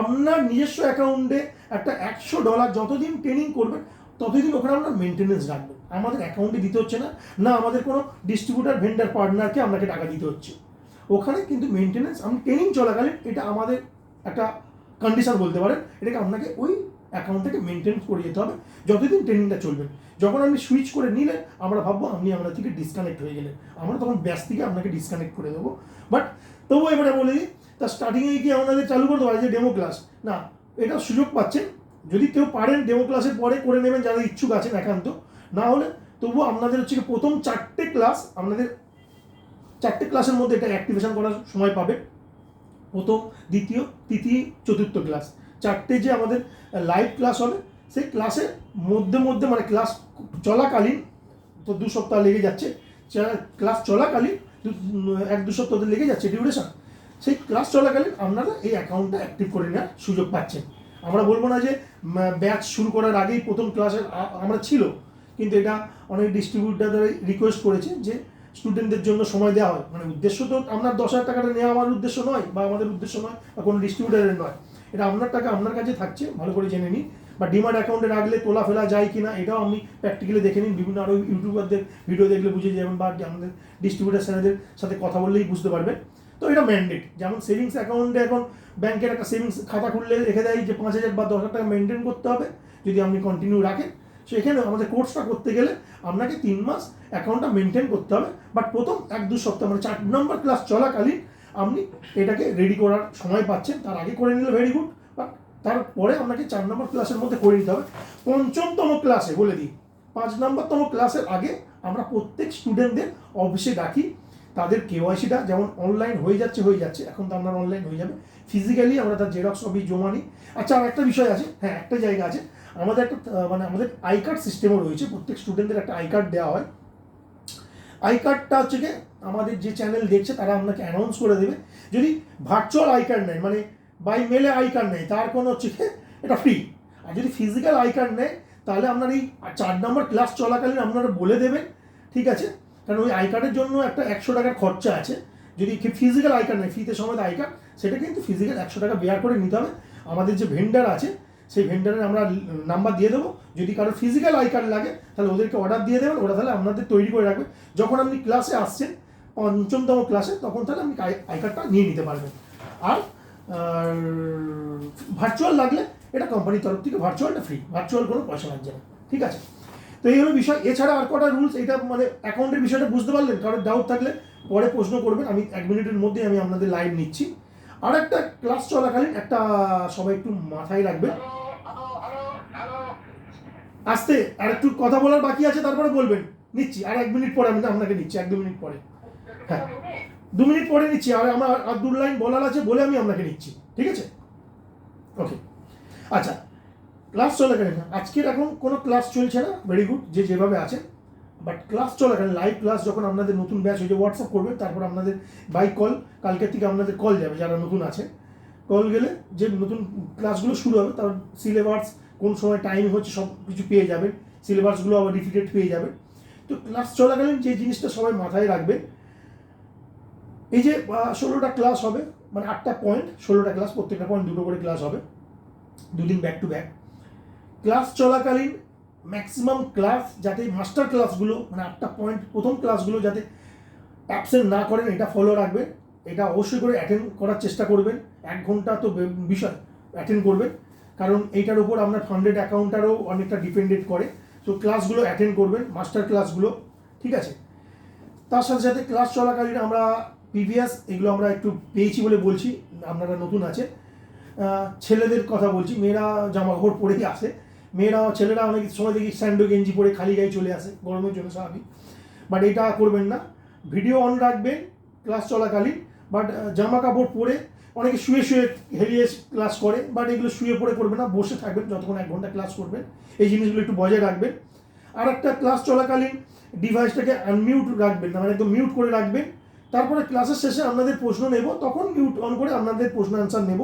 আপনার নিজস্ব অ্যাকাউন্টে একটা $100 যতদিন ট্রেনিং করবেন ততদিন ওখানে আপনার মেনটেনেন্স রাখবেন। আমাদের অ্যাকাউন্টে দিতে হচ্ছে না, না আমাদের কোনো ডিস্ট্রিবিউটার, ভেন্ডার, পার্টনারকে আপনাকে টাকা দিতে হচ্ছে। ওখানে কিন্তু মেনটেনেন্স আপনি ট্রেনিং চলাকালীন, এটা আমাদের একটা কন্ডিশন বলতে পারেন, এটাকে আপনাকে ওই অ্যাকাউন্ট থেকে মেনটেন করে যেতে হবে যতদিন ট্রেনিংটা চলবে। যখন আপনি সুইচ করে নিলে আমরা ভাববো আপনি আমরা থেকে ডিসকানেক্ট হয়ে গেলেন, আমরা তখন ব্যাস থেকে আপনাকে ডিসকানেক্ট করে দেবো। বাট তবুও এবারে বলে দিই, তা স্টার্টিংয়ে কি আপনাদের চালু করতে পারে যে ডেমো ক্লাস? না, এটা সুযোগ পাচ্ছেন, যদি কেউ পারেন ডেমো ক্লাসের পরে করে নেবেন, যারা ইচ্ছুক আছেন একান্ত। না হলে তবুও আপনাদের হচ্ছে প্রথম 4টে ক্লাস, আপনাদের 4টে ক্লাসের মধ্যে এটা অ্যাক্টিভেশন করার সময় পাবে। প্রথম, দ্বিতীয়, তৃতীয়, চতুর্থ ক্লাস, 4টে যে আমাদের লাইভ ক্লাস হবে, সেই ক্লাসের মধ্যে মধ্যে, মানে ক্লাস চলাকালীন, তো 2 সপ্তাহ লেগে যাচ্ছে, ক্লাস চলাকালীন 1-2 সপ্তাহ লেগে যাচ্ছে ডিউরেশন। সেই ক্লাস চলাকালীন আপনারা এই অ্যাকাউন্টটা অ্যাক্টিভ করে নেওয়ার সুযোগ পাচ্ছেন। আমরা বলবো না যে ব্যাচ শুরু করার আগেই প্রথম ক্লাসে আমরা ছিল, কিন্তু এটা অনেক ডিস্ট্রিবিউটার রিকোয়েস্ট করেছে যে স্টুডেন্টদের জন্য সময় দেওয়া হয়। মানে উদ্দেশ্য তো আপনার 10,000 টাকাটা নেওয়া আমার উদ্দেশ্য নয়, বা আমাদের উদ্দেশ্য নয়, বা কোনো ডিস্ট্রিবিউটারের নয়। এটা আপনার টাকা আপনার কাছে থাকছে, ভালো করে জেনে নিন। বা ডিমার্ট অ্যাকাউন্টে রাখলে তোলা ফেলা যায় কি না, এটাও আপনি প্র্যাকটিক্যালি দেখে নিন। বিভিন্ন আরও ইউটিউবারদের ভিডিও দেখলে বুঝে যাবেন, বা আমাদের ডিস্ট্রিবিউটার স্যারদের সাথে কথা বললেই বুঝতে পারবেন। তো এটা ম্যান্ডেট। যেমন সেভিংস অ্যাকাউন্টে এখন ব্যাংকের একটা সেভিংস খাতা খুললে রেখে দেয় যে 5,000 বা 10,000 টাকা মেনটেন করতে হবে যদি আপনি কন্টিনিউ রাখেন। সেখানে আমাদের কোর্সটা করতে গেলে আপনাকে 3 মাস অ্যাকাউন্টটা মেনটেন করতে হবে। বাট প্রথম 1-2 সপ্তাহ, মানে 4 নম্বর ক্লাস চলাকালীন আপনি এটাকে রেডি করার সময় পাচ্ছেন। তার আগে করে নিলে ভেরি গুড, বাট তারপরে আপনাকে 4 নম্বর ক্লাসের মধ্যে করে নিতে হবে। 5মতম ক্লাসে বলে দিই, 5 নম্বরতম ক্লাসের আগে আমরা প্রত্যেক স্টুডেন্টদের অফিসে ডাকি। তাদের কেওয়াইসিটা যেমন অনলাইন হয়ে যাচ্ছে, এখন তো আপনার অনলাইন হয়ে যাবে। ফিজিক্যালি আমরা তার জেরক্স কপি জমা নিই। আচ্ছা, আর একটা বিষয় আছে, হ্যাঁ, একটা জায়গা আছে, আমাদের একটা মানে আমাদের আই কার্ড সিস্টেমও রয়েছে। প্রত্যেক স্টুডেন্টদের একটা আই কার্ড দেওয়া হয়। আই কার্ডটা হচ্ছে কি, আমাদের যে চ্যানেল দেখছে তারা আপনাকে অ্যানাউন্স করে দেবে। যদি ভার্চুয়াল আই কার্ড নেয়, মানে বাই মেলে আই কার্ড নেয়, তার কোনো হচ্ছে কি এটা ফ্রি। আর যদি ফিজিক্যাল আই কার্ড নেয়, তাহলে আপনার এই 4 নম্বর ক্লাস চলাকালীন আপনারা বলে দেবেন, ঠিক আছে? কারণ ওই আই কার্ডের জন্য একটা 100 টাকার খরচা আছে। যদি ফিজিক্যাল আই কার্ড নেয়, ফিতে সময় আই কার্ড, সেটা কিন্তু ফিজিক্যাল 100 টাকা বেয়ার করে নিতে হবে। আমাদের যে ভেন্ডার আছে, সেই ভেন্ডারের আমরা নাম্বার দিয়ে দেবো। যদি কারো ফিজিক্যাল আই কার্ড লাগে, তাহলে ওদেরকে অর্ডার দিয়ে দেবেন, ওরা তাহলে আপনাদের তৈরি করে রাখবে। যখন আপনি ক্লাসে আসছেন 5মতম ক্লাসে, তখন তাহলে আপনি আই কার্ডটা নিয়ে নিতে পারবেন। আর ভার্চুয়াল লাগলে এটা কোম্পানির তরফ থেকে, ভার্চুয়ালটা ফ্রি, ভার্চুয়াল কোনো পয়সা লাগছে না, ঠিক আছে? তো এই হলো বিষয়। এছাড়া আর কটা রুলস, এটা মানে অ্যাকাউন্টের বিষয়টা বুঝতে পারলেন? কারোর ডাউট থাকলে পরে প্রশ্ন করবেন, আমি 1 মিনিটের মধ্যেই আমি আপনাদের লাইভ নিচ্ছি। আর একটা ক্লাস চলাকালীন একটা সবাই একটু মাথায় রাখবেন, আসতে আর একটু কথা বলার বাকি আছে, তারপরে বলবেন, নিচ্ছি আর 1 মিনিট পরে, আমি আপনাকে নিচ্ছি 1-2 মিনিট পরে। হ্যাঁ 2 মিনিট পরে নিচ্ছি, আর আমার আর 2 লাইন বলার আছে বলে আমি আপনাকে নিচ্ছি, ঠিক আছে? ওকে, আচ্ছা, ক্লাস চলাকালীন আজকের এখন কোনো ক্লাস চলছে না, ভেরি গুড, যে যেভাবে আছে। বাট ক্লাস চলাকালীন লাইভ ক্লাস যখন আপনাদের নতুন ব্যাচ হয়ে যে হোয়াটসঅ্যাপ করবেন, তারপর আপনাদের বাই কল, কালকের থেকে আপনাদের কল যাবে যারা নতুন আছে, কল গেলে যে নতুন ক্লাসগুলো শুরু হবে তার সিলেবাস কোন সময় টাইম হচ্ছে সব কিছু পেয়ে যাবেন, সিলেবাসগুলো আবার রিপিটেড পেয়ে যাবেন। তো ক্লাস চলাকালীন যে জিনিসটা সবাই মাথায় রাখবেন, এই যে 16টা ক্লাস হবে, মানে 8টা পয়েন্ট, 16টা ক্লাস, প্রত্যেকটা পয়েন্ট 2টো করে ক্লাস হবে, 2 দিন ব্যাক টু ব্যাক। ক্লাস চলাকালীন ম্যাক্সিমাম ক্লাস যাতে মাস্টার ক্লাসগুলো, মানে 8টা পয়েন্ট প্রথম ক্লাসগুলো যাতে অ্যাবসেন্ট না করেন, এটা ফলো রাখবেন। এটা অবশ্যই করে অ্যাটেন্ড করার চেষ্টা করবেন, 1 ঘন্টা তো বিষয় অ্যাটেন্ড করবেন, কারণ এইটার উপর আপনার ফান্ডেড অ্যাকাউন্টটারও অনেকটা ডিপেন্ডেন্ট করে। তো ক্লাসগুলো অ্যাটেন্ড করবেন, মাস্টার ক্লাসগুলো, ঠিক আছে? তার সাথে সাথে ক্লাস চলাকালীন আমরা প্রিভিয়াস এগুলো আমরা একটু পেয়েছি বলে বলছি, আপনারা নতুন আছে, ছেলেদের কথা বলছি, মেয়েরা জামা কাপড় পরেই আসে, ছেলেরা অনেক সময় দেখি স্যান্ডো গেঞ্জি পরে খালি গায়ে চলে আসে, গরমের জন্য স্বাভাবিক। বাট এটা করবেন না, ভিডিও অন রাখবেন ক্লাস চলাকালীন। বাট জামা কাপড় পরে, অনেকে শুয়ে শুয়ে হেরিয়ে ক্লাস করে, বাট এগুলো শুয়ে পড়ে করবে না, বসে থাকবেন যতক্ষণ 1 ঘন্টা ক্লাস করবেন, এই জিনিসগুলো একটু বজায় রাখবেন। আর একটা, ক্লাস চলাকালীন ডিভাইসটাকে আনমিউট রাখবেন না, মানে একদম মিউট করে রাখবেন। তারপরে ক্লাসের শেষে আপনাদের প্রশ্ন নেব, তখন মিউট অন করে আপনাদের প্রশ্ন অ্যান্সার নেব,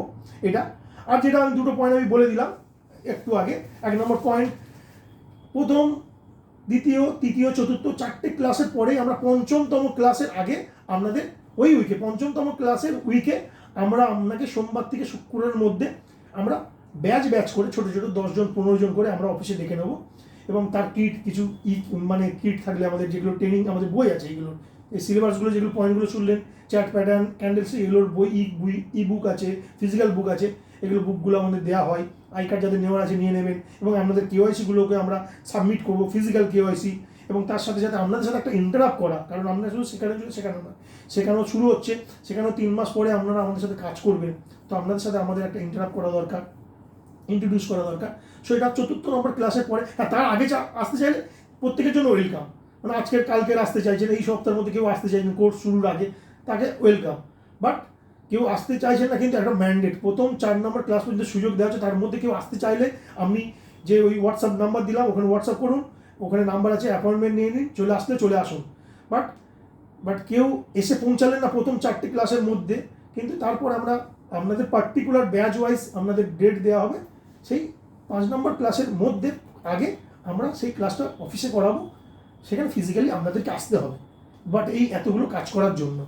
এটা। আর যেটা আমি 2টো পয়েন্ট আমি বলে দিলাম একটু আগে, 1 নম্বর পয়েন্ট, প্রথম, দ্বিতীয়, তৃতীয়, চতুর্থ 4টে ক্লাসের পরেই আমরা 5মতম ক্লাসের আগে আপনাদের ওই উইকে, 5মতম ক্লাসের উইকে আমরা আপনাকে সোমবার থেকে শুক্রবারের মধ্যে আমরা ব্যাচ করে ছোটো ছোটো 10 জন 15 জন করে আমরা অফিসে ডেকে নেবো, এবং তার কিট কিছু মানে কিট থাকলে আমাদের যেগুলো ট্রেনিং, আমাদের বই আছে এইগুলো, এই সিলেবাসগুলো যেগুলো পয়েন্টগুলো শুনলেন, চ্যাট প্যাটার্ন, ক্যান্ডেলস, এগুলোর বই, ই বুক আছে, ফিজিক্যাল বুক আছে, এগুলো বুকগুলো আমাদের দেওয়া হয়। আই কার্ড যাদের নেওয়ার আছে নিয়ে নেবেন, এবং আপনাদের কেওয়াইসিগুলোকে আমরা সাবমিট করবো, ফিজিক্যাল কেওয়াইসি। এবং তার সাথে সাথে আপনাদের সাথে একটা ইন্টারাপ্ট করা, কারণ আমরা শুধু শেখানো না, শেখানো শুরু হচ্ছে, শেখানো 3 মাস পরে আপনারা আমাদের সাথে কাজ করবেন, তো আপনাদের সাথে আমাদের একটা ইন্টারাপ্ট করা দরকার, ইন্ট্রোডিউস করা দরকার। সো এটা 4র্থ নম্বর ক্লাসের পরে। হ্যাঁ, তার আগে আসতে চাইলে প্রত্যেকের জন্য ওয়েলকাম, মানে আজকের কালকের আসতে চাইছেন, এই সপ্তাহের মধ্যে কেউ আসতে চাইছেন কোর্স শুরুর আগে, তাকে ওয়েলকাম। বাট কেউ আসতে চাইছেন না, কিন্তু একটা ম্যান্ডেট, প্রথম 4 নম্বর ক্লাস পর্যন্ত সুযোগ দেওয়া হচ্ছে, তার মধ্যে কেউ আসতে চাইলে আমি যে ওই হোয়াটসঅ্যাপ নাম্বার দিলাম, ওখানে হোয়াটসঅ্যাপ করুন, ওখানে নাম্বার আছে, অ্যাপয়েন্টমেন্ট নিয়ে নিন, চলে আসুন। বাট কেউ এসে পৌঁছালেন না প্রথম 4টে ক্লাসের মধ্যে, কিন্তু তারপর আমরা আপনাদের পার্টিকুলার ব্যাচ ওয়াইজ আপনাদের ডেট দেওয়া হবে, সেই 5 নম্বর ক্লাসের মধ্যে আগে আমরা সেই ক্লাসটা অফিসে করাবো, সেখানে ফিজিক্যালি আপনাদেরকে আসতে হবে। বাট এই এতগুলো কাজ করার জন্য,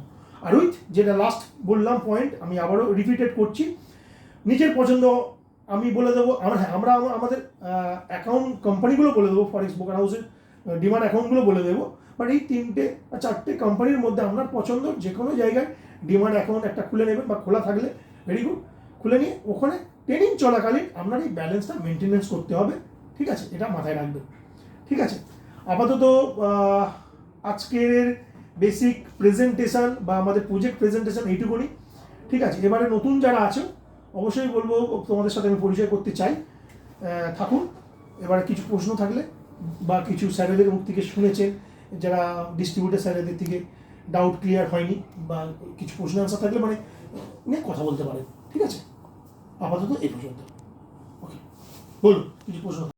আর ওই যেটা লাস্ট বললাম পয়েন্ট, আমি আবারও রিপিটেড করছি, নিজের পছন্দ আমি বলে দেবো, আমরা আমাদের অ্যাকাউন্ট কোম্পানিগুলো বলে দেবো, ফরেক্স ব্রোকার হাউসের ডিমান্ড অ্যাকাউন্টগুলো বলে দেবো। বাট এই 3টে বা 4টে কোম্পানির মধ্যে আপনার পছন্দ যে কোনো জায়গায় ডিমান্ড অ্যাকাউন্ট একটা খুলে নেবেন, বা খোলা থাকলে ভেরি গুড, খুলে নিয়ে ওখানে ট্রেনিং চলাকালীন আপনার এই ব্যালেন্সটা মেনটেনেন্স করতে হবে, ঠিক আছে? এটা মাথায় রাখবেন, ঠিক আছে? আপাতত আজকের বেসিক প্রেজেন্টেশন বা আমাদের প্রজেক্ট প্রেজেন্টেশন এইটুকুনি, ঠিক আছে? এবারে নতুন যারা আছো অবশ্যই বলবো, তোমাদের সাথে আমি পরিচয় করতে চাই, থাকুন। এবারে কিছু প্রশ্ন থাকলে বা কিছু স্যারেদের মুখ থেকে শুনেছেন, যারা ডিস্ট্রিবিউটার স্যারেদের থেকে ডাউট ক্লিয়ার হয়নি, বা কিছু প্রশ্ন আনসার থাকলে মানে নিয়ে কথা বলতে পারেন, ঠিক আছে? আপাতত এই পর্যন্ত। ওকে, বলুন কিছু প্রশ্ন।